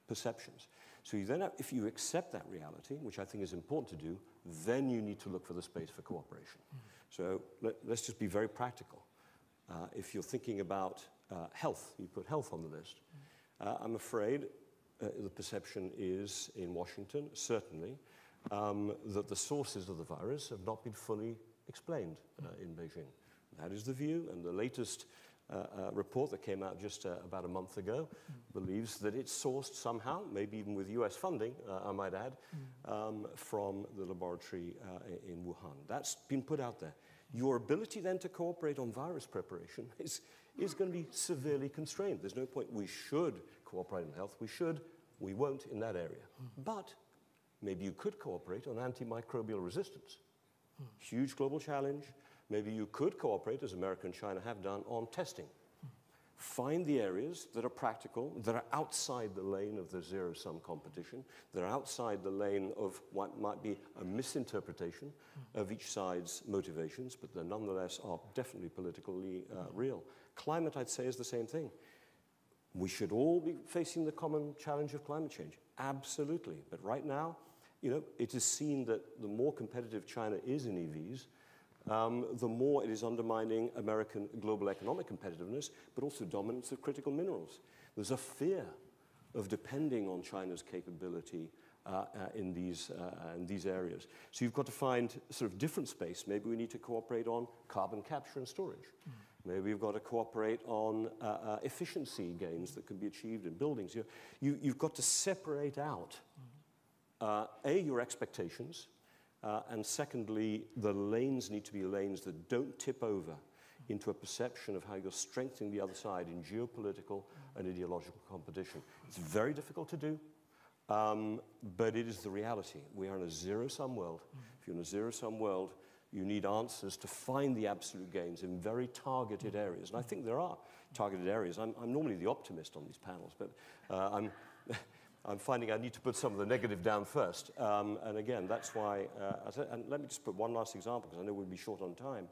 perceptions. So you then, if you accept that reality, which I think is important to do, then you need to look for the space for cooperation. So let's just be very practical. If you're thinking about health, you put health on the list. I'm afraid the perception is in Washington, certainly, that the sources of the virus have not been fully explained in Beijing. That is the view, and the latest report that came out just about a month ago believes that it's sourced somehow, maybe even with US funding, I might add, from the laboratory in Wuhan. That's been put out there. Your ability then to cooperate on virus preparation is going to be severely constrained. There's no point. We should cooperate on health. We won't in that area. But maybe you could cooperate on antimicrobial resistance. Huge global challenge. Maybe you could cooperate, as America and China have done, on testing. Find the areas that are practical, that are outside the lane of the zero-sum competition, that are outside the lane of what might be a misinterpretation of each side's motivations, but they nonetheless are definitely politically real. Climate, I'd say, is the same thing. We should all be facing the common challenge of climate change. Absolutely. But right now, it is seen that the more competitive China is in EVs, the more it is undermining American global economic competitiveness, but also dominance of critical minerals. There's a fear of depending on China's capability in these areas. So you've got to find sort of different space. Maybe we need to cooperate on carbon capture and storage. Maybe we've got to cooperate on efficiency gains that can be achieved in buildings. You've got to separate out, your expectations, And secondly, the lanes need to be lanes that don't tip over into a perception of how you're strengthening the other side in geopolitical and ideological competition. It's very difficult to do, but it is the reality. We are in a zero-sum world. If you're in a zero-sum world, you need answers to find the absolute gains in very targeted areas. And I think there are targeted areas. I'm normally the optimist on these panels, but I'm finding I need to put some of the negative down first. And again, that's why, and let me just put one last example, because I know we'll be short on time,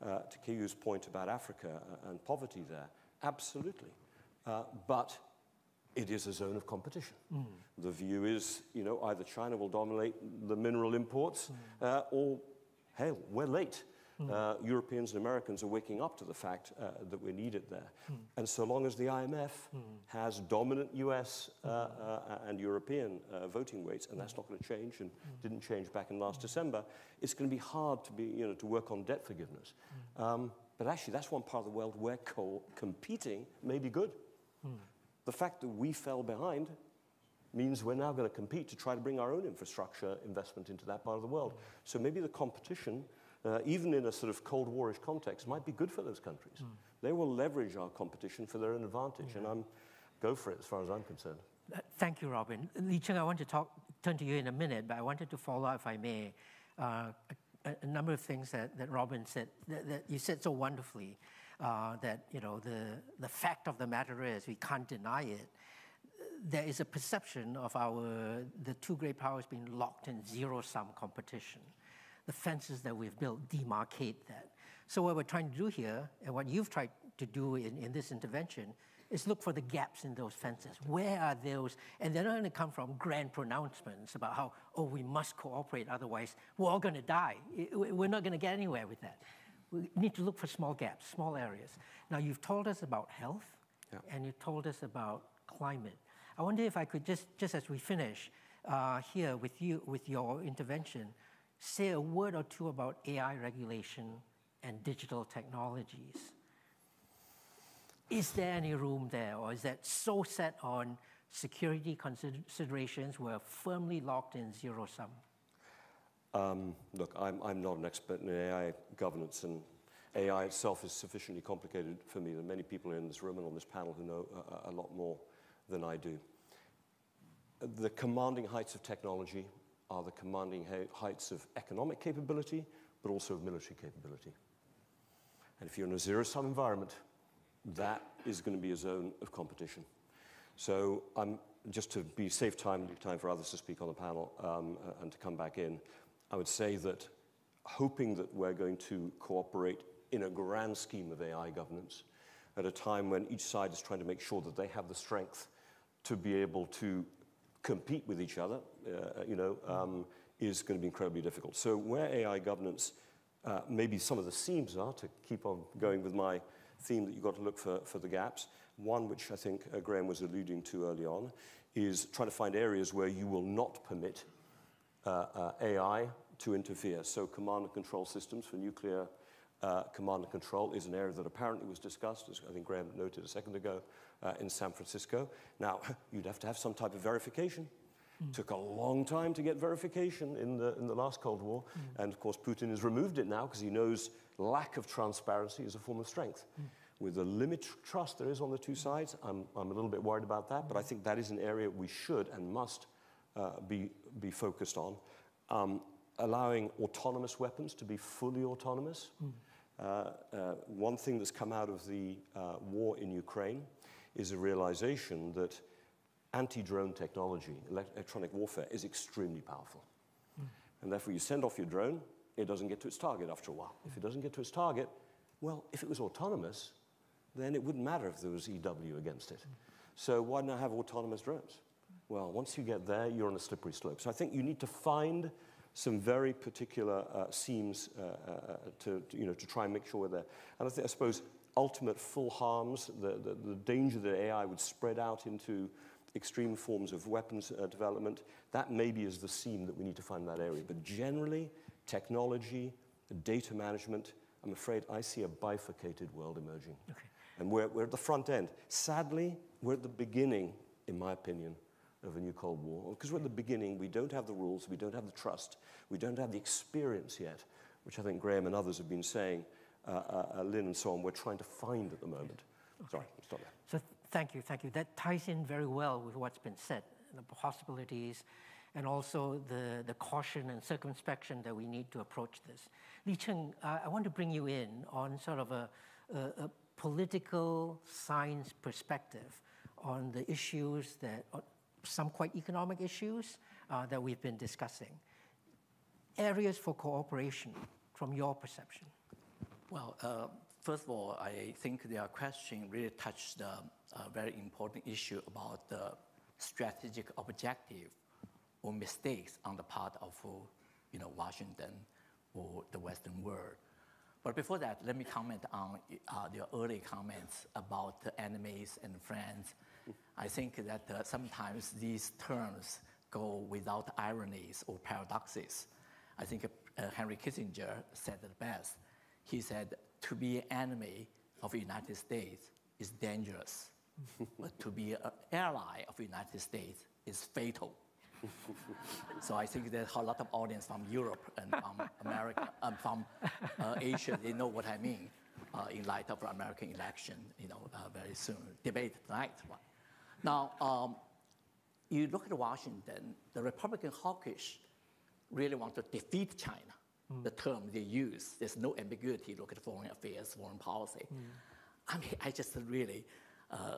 to Kiyu's point about Africa and poverty there. Absolutely. But it is a zone of competition. The view is, either China will dominate the mineral imports, or, hell, we're late. Europeans and Americans are waking up to the fact that we need it there. And so long as the IMF has dominant US and European voting weights, and that's not going to change and didn't change back in last December, it's going to be hard to work on debt forgiveness. But actually, that's one part of the world where competing may be good. The fact that we fell behind means we're now going to compete to try to bring our own infrastructure investment into that part of the world. So maybe the competition, even in a sort of Cold War-ish context, might be good for those countries. They will leverage our competition for their own advantage, and go for it as far as I'm concerned. Thank you, Robin. Li Cheng, I want to turn to you in a minute, but I wanted to follow up, if I may, a number of things that Robin said, that you said so wonderfully, that the fact of the matter is, we can't deny it, there is a perception of the two great powers being locked in zero-sum competition. The fences that we've built demarcate that. So what we're trying to do here, and what you've tried to do in this intervention, is look for the gaps in those fences. Where are those? And they're not going to come from grand pronouncements about how, we must cooperate, otherwise we're all going to die. We're not going to get anywhere with that. We need to look for small gaps, small areas. Now, you've told us about health, and you've told us about climate. I wonder if I could just as we finish here with your intervention, say a word or two about AI regulation and digital technologies. Is there any room there, or is that so set on security considerations we're firmly locked in zero-sum? Look, I'm not an expert in AI governance, and AI itself is sufficiently complicated for me. There are many people in this room and on this panel who know a lot more than I do. The commanding heights of technology are the commanding heights of economic capability, but also of military capability. And if you're in a zero-sum environment, that is going to be a zone of competition. So just to be save time for others to speak on the panel and to come back in, I would say that hoping that we're going to cooperate in a grand scheme of AI governance at a time when each side is trying to make sure that they have the strength to be able to compete with each other, is going to be incredibly difficult. So where AI governance, maybe some of the seams are, to keep on going with my theme that you've got to look for the gaps, one which I think Graham was alluding to early on, is trying to find areas where you will not permit AI to interfere. So command and control systems for nuclear command and control is an area that apparently was discussed, as I think Graham noted a second ago, in San Francisco. Now, you'd have to have some type of verification. Took a long time to get verification in the last Cold War. And of course, Putin has removed it now because he knows lack of transparency is a form of strength. With the limited trust there is on the two sides, I'm a little bit worried about that, but I think that is an area we should and must be focused on. Allowing autonomous weapons to be fully autonomous. One thing that's come out of the war in Ukraine is a realization that anti-drone technology, electronic warfare, is extremely powerful. And therefore, you send off your drone, it doesn't get to its target after a while. If it doesn't get to its target, well, if it was autonomous, then it wouldn't matter if there was EW against it. So why not have autonomous drones? Well, once you get there, you're on a slippery slope. So I think you need to find some very particular seams to try and make sure we're there. And I suppose ultimate full harms, the danger that AI would spread out into extreme forms of weapons development, that maybe is the seam that we need to find in that area. But generally, technology, data management, I'm afraid I see a bifurcated world emerging. Okay. And we're at the front end. Sadly, we're at the beginning, in my opinion, of a new Cold War. Because we're at the beginning, we don't have the rules, we don't have the trust, we don't have the experience yet, which I think Graham and others have been saying, Lynn and so on, we're trying to find at the moment. Okay. Sorry, stop there. So thank you, thank you. That ties in very well with what's been said, the possibilities, and also the caution and circumspection that we need to approach this. Li Cheng, I want to bring you in on sort of a political science perspective on the issues that, some quite economic issues that we've been discussing. Areas for cooperation from your perception. Well, first of all, I think their question really touched a very important issue about the strategic objective or mistakes on the part of Washington or the Western world. But before that, let me comment on your early comments about the enemies and friends. I think that sometimes these terms go without ironies or paradoxes. I think Henry Kissinger said it best. He said, to be an enemy of the United States is dangerous, but to be an ally of the United States is fatal. So I think there's a lot of audience from Europe and from America and from Asia. They know what I mean in light of the American election, very soon. Debate tonight. Now, you look at Washington, the Republican hawkish really want to defeat China. The term they use, there's no ambiguity. Look at foreign affairs, foreign policy. I mean, I just really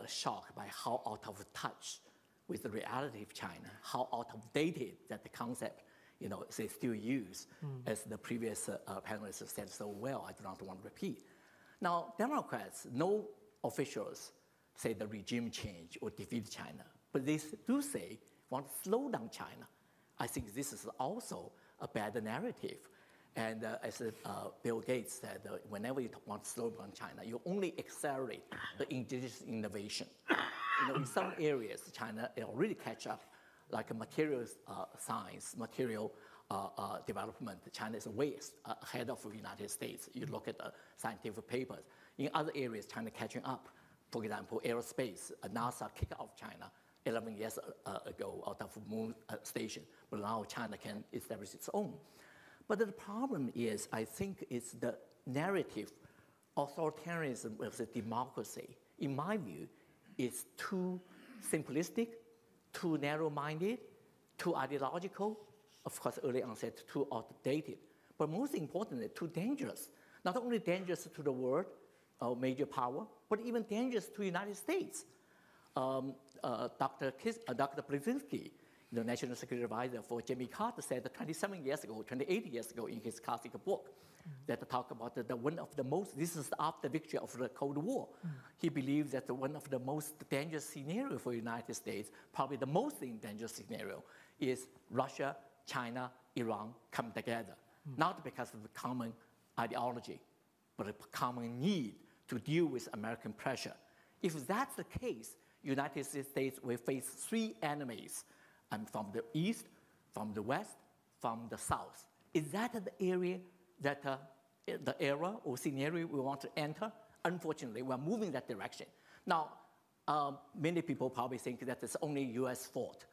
shocked by how out of touch with the reality of China, how outdated that the concept, they still use, as the previous panelists said so well. I do not want to repeat. Now, Democrats, no officials say the regime change or defeat China, but they do say want to slow down China. I think this is also a bad narrative. And as Bill Gates said, whenever you want to slow down China, you only accelerate the indigenous innovation. In some areas, China already catch up, like materials science, material development. China is way ahead of the United States. You look at the scientific papers. In other areas, China catching up. For example, aerospace, NASA kicked off China 11 years ago out of moon station, but now China can establish its own. But the problem is, I think it's the narrative, authoritarianism versus democracy. In my view, is too simplistic, too narrow-minded, too ideological. Of course, early on said too outdated. But most importantly, too dangerous. Not only dangerous to the world, major power, but even dangerous to the United States. Dr. Brzezinski, the National Security Advisor for Jimmy Carter, said 28 years ago in his classic book, that talk about one of the most, this is after the victory of the Cold War. He believes that one of the most dangerous scenario for the United States, probably the most dangerous scenario, is Russia, China, Iran come together. Not because of a common ideology, but a common need to deal with American pressure. If that's the case, United States will face three enemies, from the east, from the west, from the south. Is that the area that the era or scenario we want to enter? Unfortunately, we're moving that direction. Now, many people probably think that it's only U.S. fault,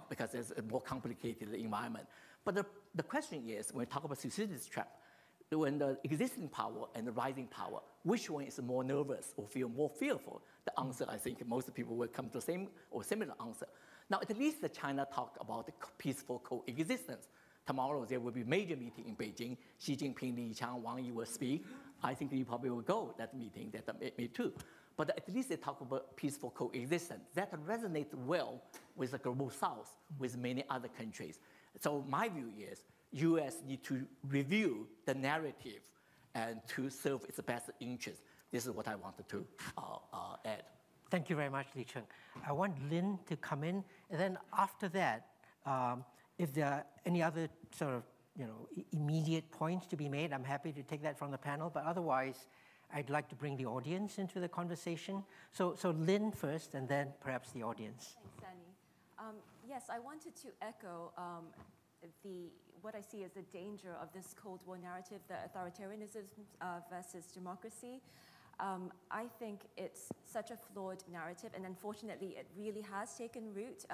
because it's a more complicated environment. But the question is, when we talk about Thucydides' trap, when the existing power and the rising power, which one is more nervous or feel more fearful? The answer, I think, most people will come to the same or similar answer. Now, at least China talked about peaceful coexistence. Tomorrow, there will be a major meeting in Beijing. Xi Jinping, Li Qiang, Wang Yi will speak. I think you probably will go that meeting, me too. But at least they talk about peaceful coexistence. That resonates well with the global south, with many other countries. So my view is, U.S. need to review the narrative and to serve its best interest. This is what I wanted to add. Thank you very much, Li Cheng. I want Lynn to come in, and then after that, if there are any other sort of immediate points to be made, I'm happy to take that from the panel. But otherwise, I'd like to bring the audience into the conversation. So Lynn first, and then perhaps the audience. Thanks, Danny. Yes, I wanted to echo what I see as the danger of this Cold War narrative, the authoritarianism versus democracy. I think it's such a flawed narrative, and unfortunately, it really has taken root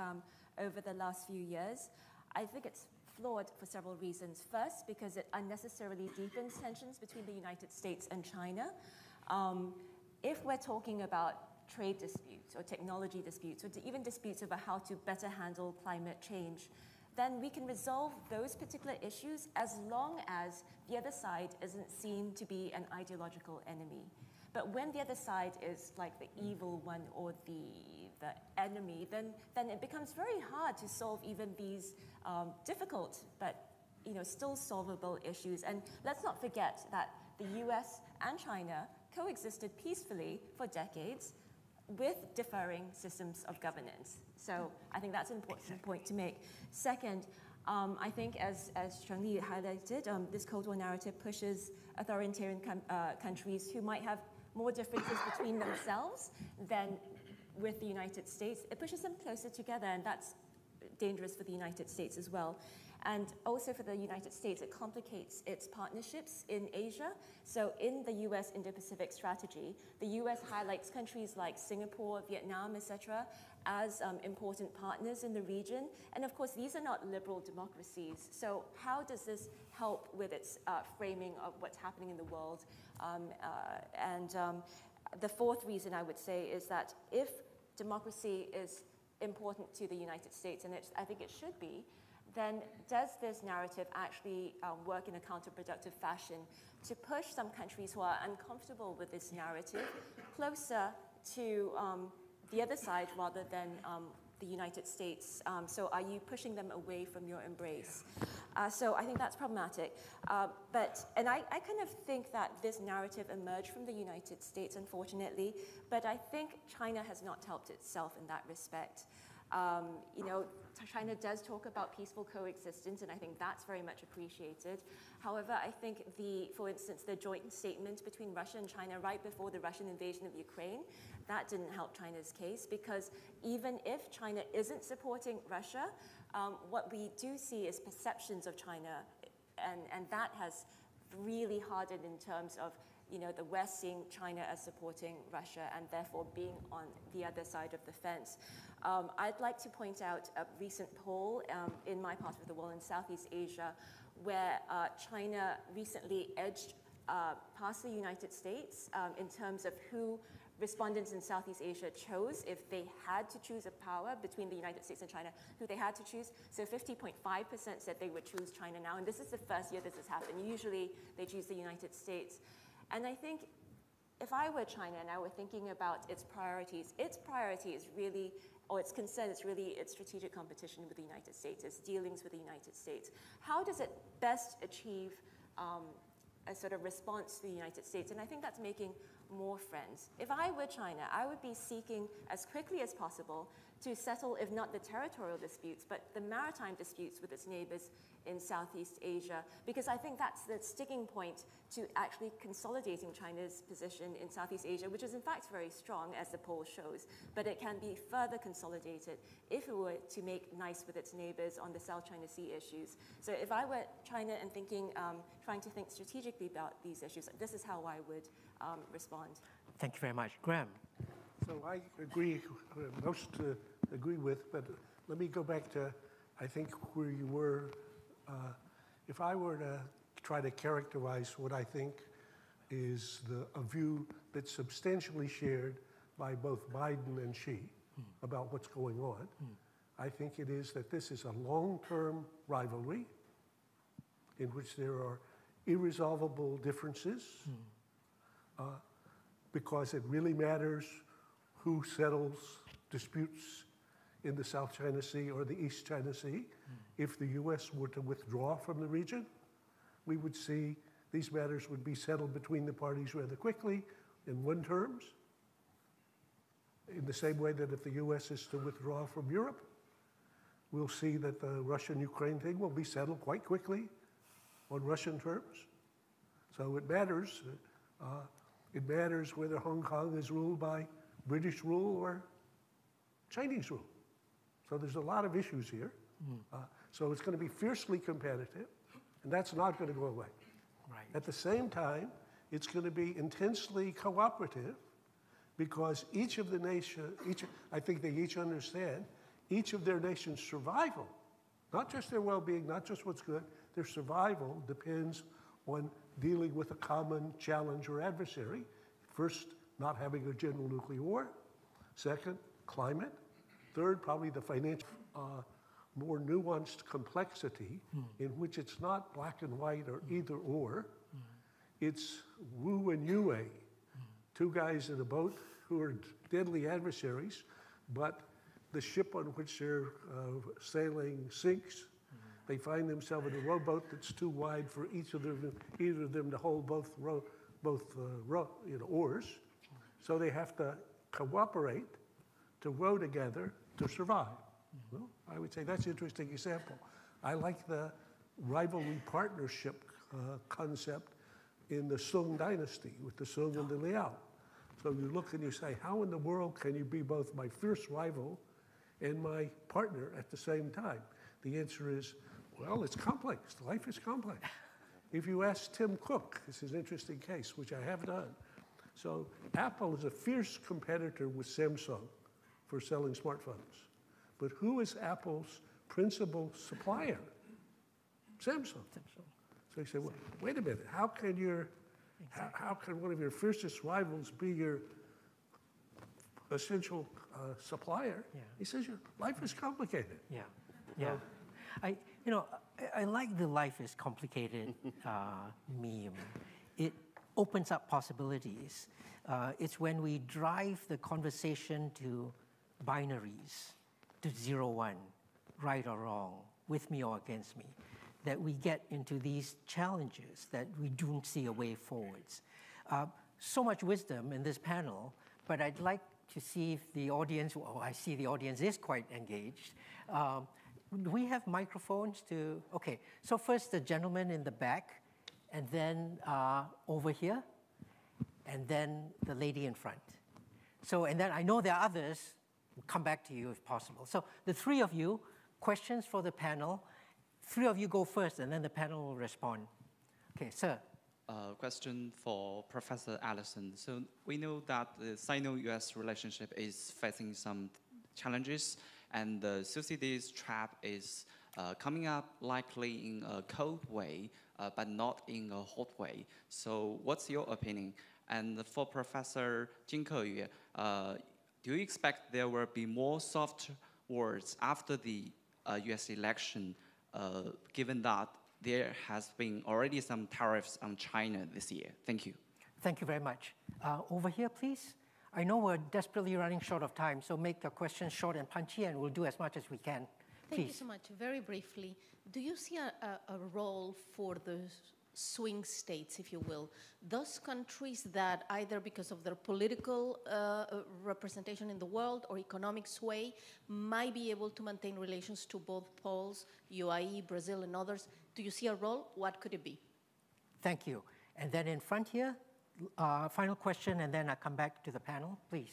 over the last few years. I think it's flawed for several reasons. First, because it unnecessarily deepens tensions between the United States and China. If we're talking about trade disputes or technology disputes, or even disputes over how to better handle climate change, then we can resolve those particular issues as long as the other side isn't seen to be an ideological enemy. But when the other side is like the evil one or the enemy, then it becomes very hard to solve even these difficult but still solvable issues. And let's not forget that the US and China coexisted peacefully for decades with differing systems of governance. So I think that's an important point to make. Second, I think as Cheng-Li highlighted, this Cold War narrative pushes authoritarian countries who might have more differences between themselves than with the United States. It pushes them closer together, and that's dangerous for the United States as well. And also for the United States, it complicates its partnerships in Asia. So in the US Indo-Pacific strategy, the US highlights countries like Singapore, Vietnam, etc., as important partners in the region. And of course, these are not liberal democracies. So how does this help with its framing of what's happening in the world? The fourth reason I would say is that if democracy is important to the United States, and I think it should be, then does this narrative actually work in a counterproductive fashion to push some countries who are uncomfortable with this narrative closer to the other side rather than the United States? So are you pushing them away from your embrace? So I think that's problematic. And I kind of think that this narrative emerged from the United States, unfortunately, but I think China has not helped itself in that respect. China does talk about peaceful coexistence, and I think that's very much appreciated. However, I think for instance, the joint statement between Russia and China right before the Russian invasion of Ukraine, that didn't help China's case, because even if China isn't supporting Russia, what we do see is perceptions of China, and that has really hardened in terms of the West seeing China as supporting Russia and therefore being on the other side of the fence. I'd like to point out a recent poll in my part of the world in Southeast Asia, where China recently edged past the United States in terms of who respondents in Southeast Asia chose if they had to choose a power between the United States and China, who they had to choose. So 50.5% said they would choose China now, and this is the first year this has happened. Usually they choose the United States. And I think if I were China and I were thinking about its priority is really, or its concern is really its strategic competition with the United States, its dealings with the United States. How does it best achieve a sort of response to the United States? And I think that's making more friends. If I were China, I would be seeking as quickly as possible to settle, if not the territorial disputes, but the maritime disputes with its neighbors in Southeast Asia, because I think that's the sticking point to actually consolidating China's position in Southeast Asia, which is in fact very strong, as the poll shows, but it can be further consolidated if it were to make nice with its neighbors on the South China Sea issues. So if I were China and trying to think strategically about these issues, this is how I would respond. Thank you very much. Graham. So I agree, most agree with, but let me go back to, I think, where you were. If I were to try to characterize what I think is a view that's substantially shared by both Biden and Xi about what's going on, I think it is that this is a long-term rivalry in which there are irresolvable differences because it really matters who settles disputes in the South China Sea or the East China Sea. If the US were to withdraw from the region, we would see these matters would be settled between the parties rather quickly in one terms, in the same way that if the US is to withdraw from Europe, we'll see that the Russian-Ukraine thing will be settled quite quickly on Russian terms. So it matters. It matters whether Hong Kong is ruled by British rule or Chinese rule. So there's a lot of issues here. So it's going to be fiercely competitive, and that's not going to go away. Right. At the same time, It's going to be intensely cooperative because each of the nations, I think they each understand, each of their nations' survival, not just their well-being, not just what's good, their survival depends on dealing with a common challenge or adversary. First, not having a general nuclear war. Second, climate. Third, probably the financial, more nuanced complexity in which it's not black and white or either or. It's Wu and Yue, two guys in a boat who are deadly adversaries, but the ship on which they're sailing sinks. They find themselves in a rowboat that's too wide for either of them to hold both oars. So they have to cooperate to row together to survive. Well, I would say that's an interesting example. I like the rivalry partnership concept in the Sung dynasty with the Sung and the Liao. So you look and you say, how in the world can you be both my fierce rival and my partner at the same time? The answer is, well, it's complex. Life is complex. If you ask Tim Cook, this is an interesting case, which I have done. So Apple is a fierce competitor with Samsung for selling smartphones. But who is Apple's principal supplier? Samsung. So you say, well, wait a minute, how can one of your fiercest rivals be your essential supplier? Yeah. He says, your life is complicated. Yeah, yeah. I like the life is complicated meme. It opens up possibilities. It's when we drive the conversation to binaries, to 0-1, right or wrong, with me or against me, that we get into these challenges that we don't see a way forwards. So much wisdom in this panel, but I'd like to see if the audience, well, I see the audience is quite engaged. Do we have microphones to, okay, so first the gentleman in the back, and then over here, and then the lady in front. So, and then I know there are others, we'll come back to you if possible. So the three of you, questions for the panel. Three of you go first, and then the panel will respond. Okay, sir. Question for Professor Allison. So we know that the Sino-US relationship is facing some challenges, and the Thucydides trap is coming up likely in a cold way, but not in a hot way. So what's your opinion? And for Professor Jin Keyue, do you expect there will be more soft words after the US election, given that there has been already some tariffs on China this year? Thank you. Thank you very much. Over here, please. I know we're desperately running short of time, so make your questions short and punchy, and we'll do as much as we can. Thank Please. you so much. Very briefly, do you see a role for the swing states, if you will, those countries that either because of their political representation in the world or economic sway might be able to maintain relations to both poles, UAE, Brazil, and others? Do you see a role? What could it be? Thank you. And then in front here, final question, and then I come back to the panel, please.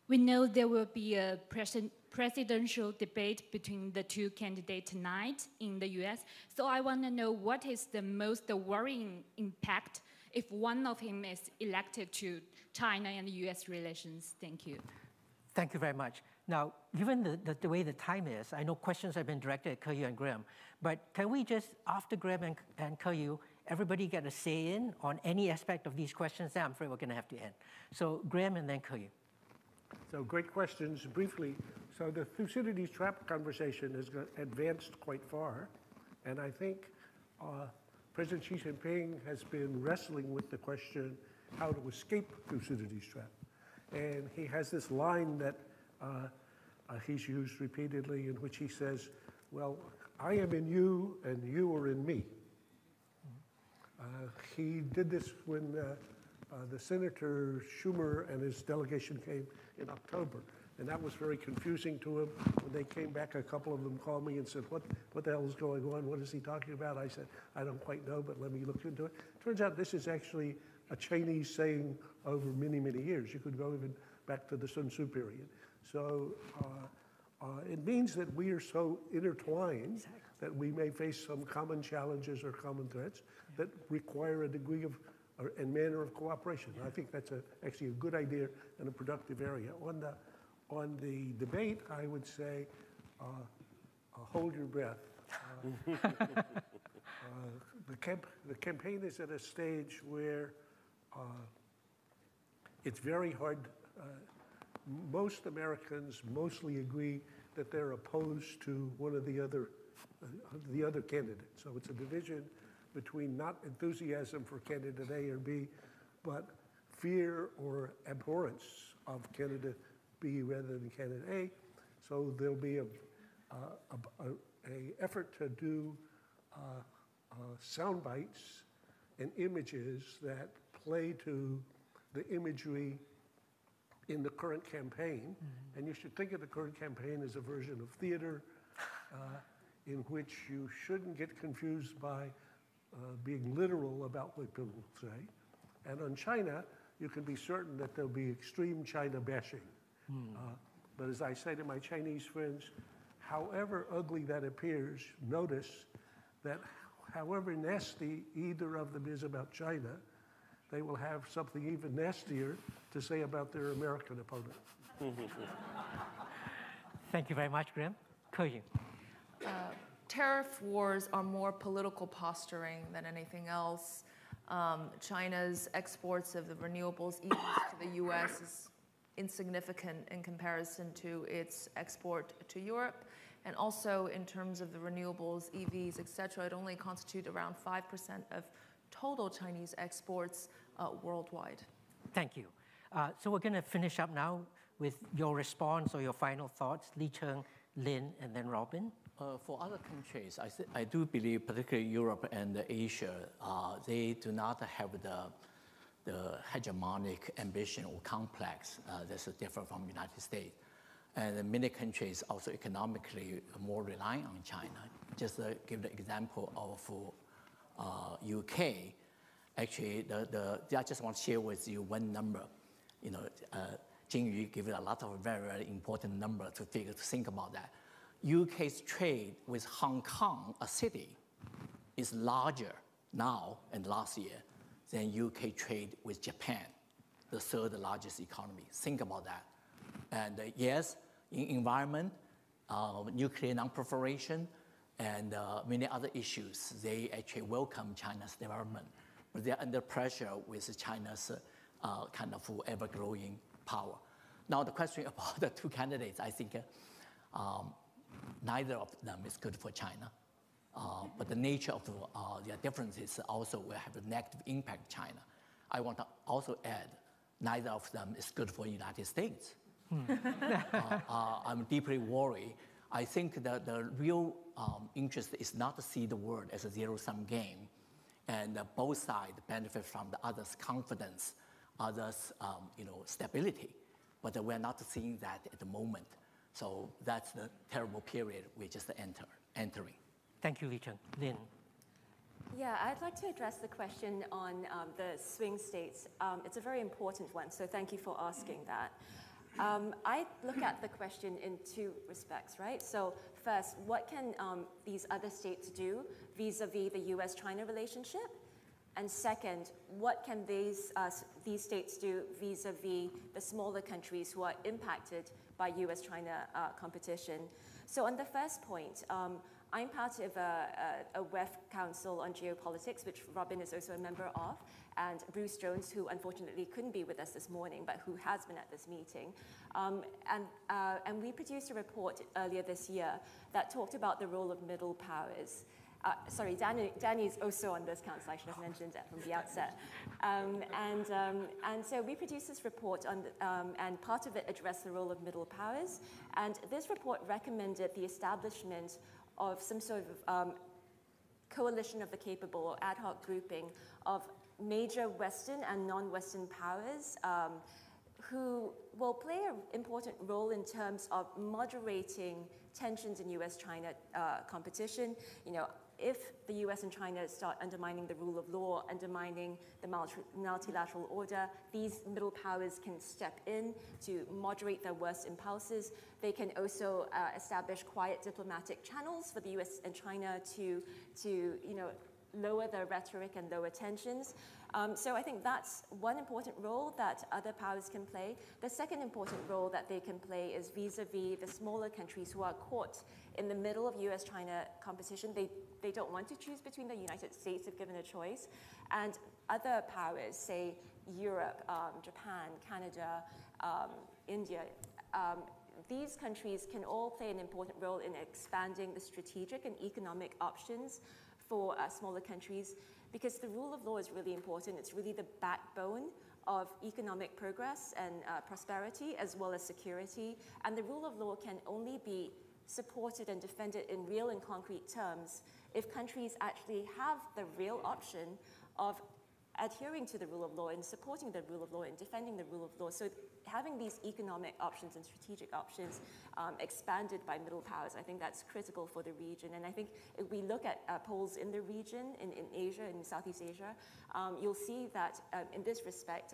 We know there will be a presidential debate between the two candidates tonight in the US. So I want to know what is the most worrying impact if one of them is elected to China and US relations. Thank you. Thank you very much. Now, given the way the time is, I know questions have been directed at Keyue and Graham, but can we just, after Graham and Keyue, everybody get a say in on any aspect of these questions? Then I'm afraid we're going to have to end. So Graham and then Keyue. So great questions. Briefly, so the Thucydides trap conversation has advanced quite far, and I think President Xi Jinping has been wrestling with the question how to escape Thucydides trap. And he has this line that he's used repeatedly in which he says, well, I am in you and you are in me. He did this when the Senator Schumer and his delegation came in October, and that was very confusing to him. When they came back, a couple of them called me and said, what the hell is going on? What is he talking about? I said, I don't quite know, but let me look into it. Turns out this is actually a Chinese saying over many, many years. You could go even back to the Sun Tzu period. So it means that we are so intertwined that we may face some common challenges or common threats that require a degree of and manner of cooperation. I think that's actually a good idea and a productive area. On the debate, I would say, hold your breath. The campaign is at a stage where it's very hard. Most Americans mostly agree that they're opposed to one of the other candidates. So it's a division between not enthusiasm for candidate A or B, but fear or abhorrence of candidate B rather than candidate A. So there'll be a effort to do sound bites and images that play to the imagery in the current campaign. And you should think of the current campaign as a version of theater in which you shouldn't get confused by being literal about what people say. And on China, you can be certain that there'll be extreme China bashing. But as I say to my Chinese friends, however ugly that appears, notice that however nasty either of them is about China, they will have something even nastier to say about their American opponent. Thank you very much, Graham. Ke-Ying. Tariff wars are more political posturing than anything else. China's exports of the renewables EVs to the US is insignificant in comparison to its export to Europe. And also in terms of the renewables, EVs, et cetera, it only constitutes around 5% of total Chinese exports worldwide. Thank you. So we're going to finish up now with your response or your final thoughts. Li Cheng, Lin, and then Robin. For other countries, I do believe, particularly Europe and Asia, they do not have the hegemonic ambition or complex that's different from the United States. And many countries also economically more relying on China. Just to give the example of UK, actually, I just want to share with you one number. You know, Jingyu gave it a lot of very, very important number to think about that. UK's trade with Hong Kong, a city, is larger now and last year than UK trade with Japan, the third largest economy. Think about that. And yes, in environment, nuclear non-proliferation, and many other issues, they actually welcome China's development. But they're under pressure with China's kind of ever-growing power. Now, the question about the two candidates, I think neither of them is good for China. But the nature of their differences also will have a negative impact on China. I want to also add, neither of them is good for the United States. I'm deeply worried. I think that the real interest is not to see the world as a zero-sum game, and both sides benefit from the other's confidence, others' stability. But we're not seeing that at the moment. So that's the terrible period we're just entering. Thank you, Li Cheng. Lin. Yeah, I'd like to address the question on the swing states. It's a very important one, so thank you for asking that. I look at the question in two respects, right? So first, what can these other states do vis-a-vis the US-China relationship? And second, what can these states do vis-a-vis the smaller countries who are impacted by US-China competition? So on the first point, I'm part of a WEF Council on Geopolitics, which Robin is also a member of, and Bruce Jones, who unfortunately couldn't be with us this morning, but who has been at this meeting. And we produced a report earlier this year that talked about the role of middle powers. Sorry, Danny is also on this council. I should have mentioned that from the outset. And so we produced this report, and part of it addressed the role of middle powers. And this report recommended the establishment of some sort of coalition of the capable or ad hoc grouping of major Western and non-Western powers who will play an important role in terms of moderating tensions in US-China competition. You know, if the US and China start undermining the rule of law, undermining the multilateral order, these middle powers can step in to moderate their worst impulses. They can also establish quiet diplomatic channels for the US and China to lower the rhetoric and lower tensions. So I think that's one important role that other powers can play. The second important role that they can play is vis-a-vis the smaller countries who are caught in the middle of US-China competition. They don't want to choose between the United States if given a choice, and other powers, say Europe, Japan, Canada, India. These countries can all play an important role in expanding the strategic and economic options for smaller countries, because the rule of law is really important. It's really the backbone of economic progress and prosperity, as well as security. And the rule of law can only be supported and defended in real and concrete terms if countries actually have the real option of adhering to the rule of law and supporting the rule of law and defending the rule of law. So having these economic options and strategic options expanded by middle powers, I think that's critical for the region. And I think if we look at polls in the region, in Asia, in Southeast Asia, you'll see that in this respect,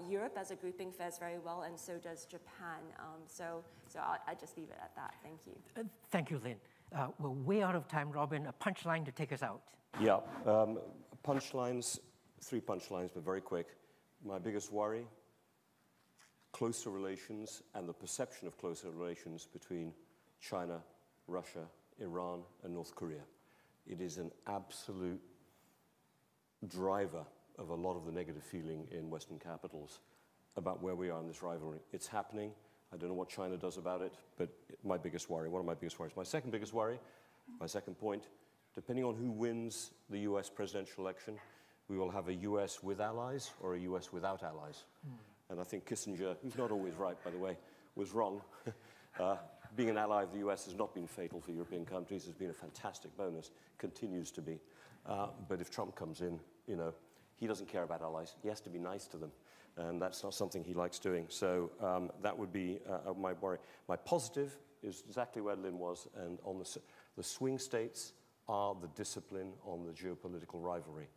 Europe as a grouping fares very well, and so does Japan. So I'll just leave it at that. Thank you. Thank you, Lynn. We're way out of time, Robin. A punchline to take us out. Yeah, punchlines, 3 punchlines, but very quick. My biggest worry, closer relations and the perception of closer relations between China, Russia, Iran, and North Korea. It is an absolute driver of a lot of the negative feeling in Western capitals about where we are in this rivalry. It's happening. I don't know what China does about it, but my biggest worry, one of my biggest worries. My second biggest worry, my second point, depending on who wins the US presidential election, we will have a US with allies or a US without allies. And I think Kissinger, who's not always right, by the way, was wrong. Being an ally of the US has not been fatal for European countries. It's been a fantastic bonus, continues to be. But if Trump comes in, you know, he doesn't care about allies. He has to be nice to them. And that's not something he likes doing. So that would be my worry. My positive is exactly where Lynn was. And on the swing states are the discipline on the geopolitical rivalry.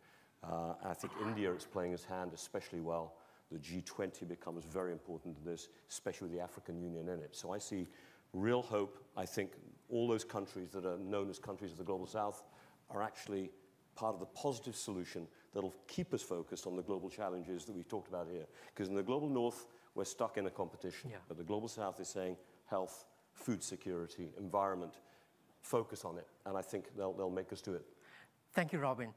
I think India is playing its hand especially well. The G20 becomes very important to this, especially with the African Union in it. So I see real hope. I think all those countries that are known as countries of the Global South are actually part of the positive solution that'll keep us focused on the global challenges that we've talked about here. Because in the Global North, we're stuck in a competition. But the Global South is saying health, food security, environment, focus on it. And I think they'll make us do it. Thank you, Robin.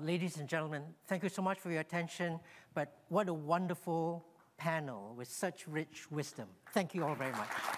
Ladies and gentlemen, thank you so much for your attention. But what a wonderful panel with such rich wisdom. Thank you all very much.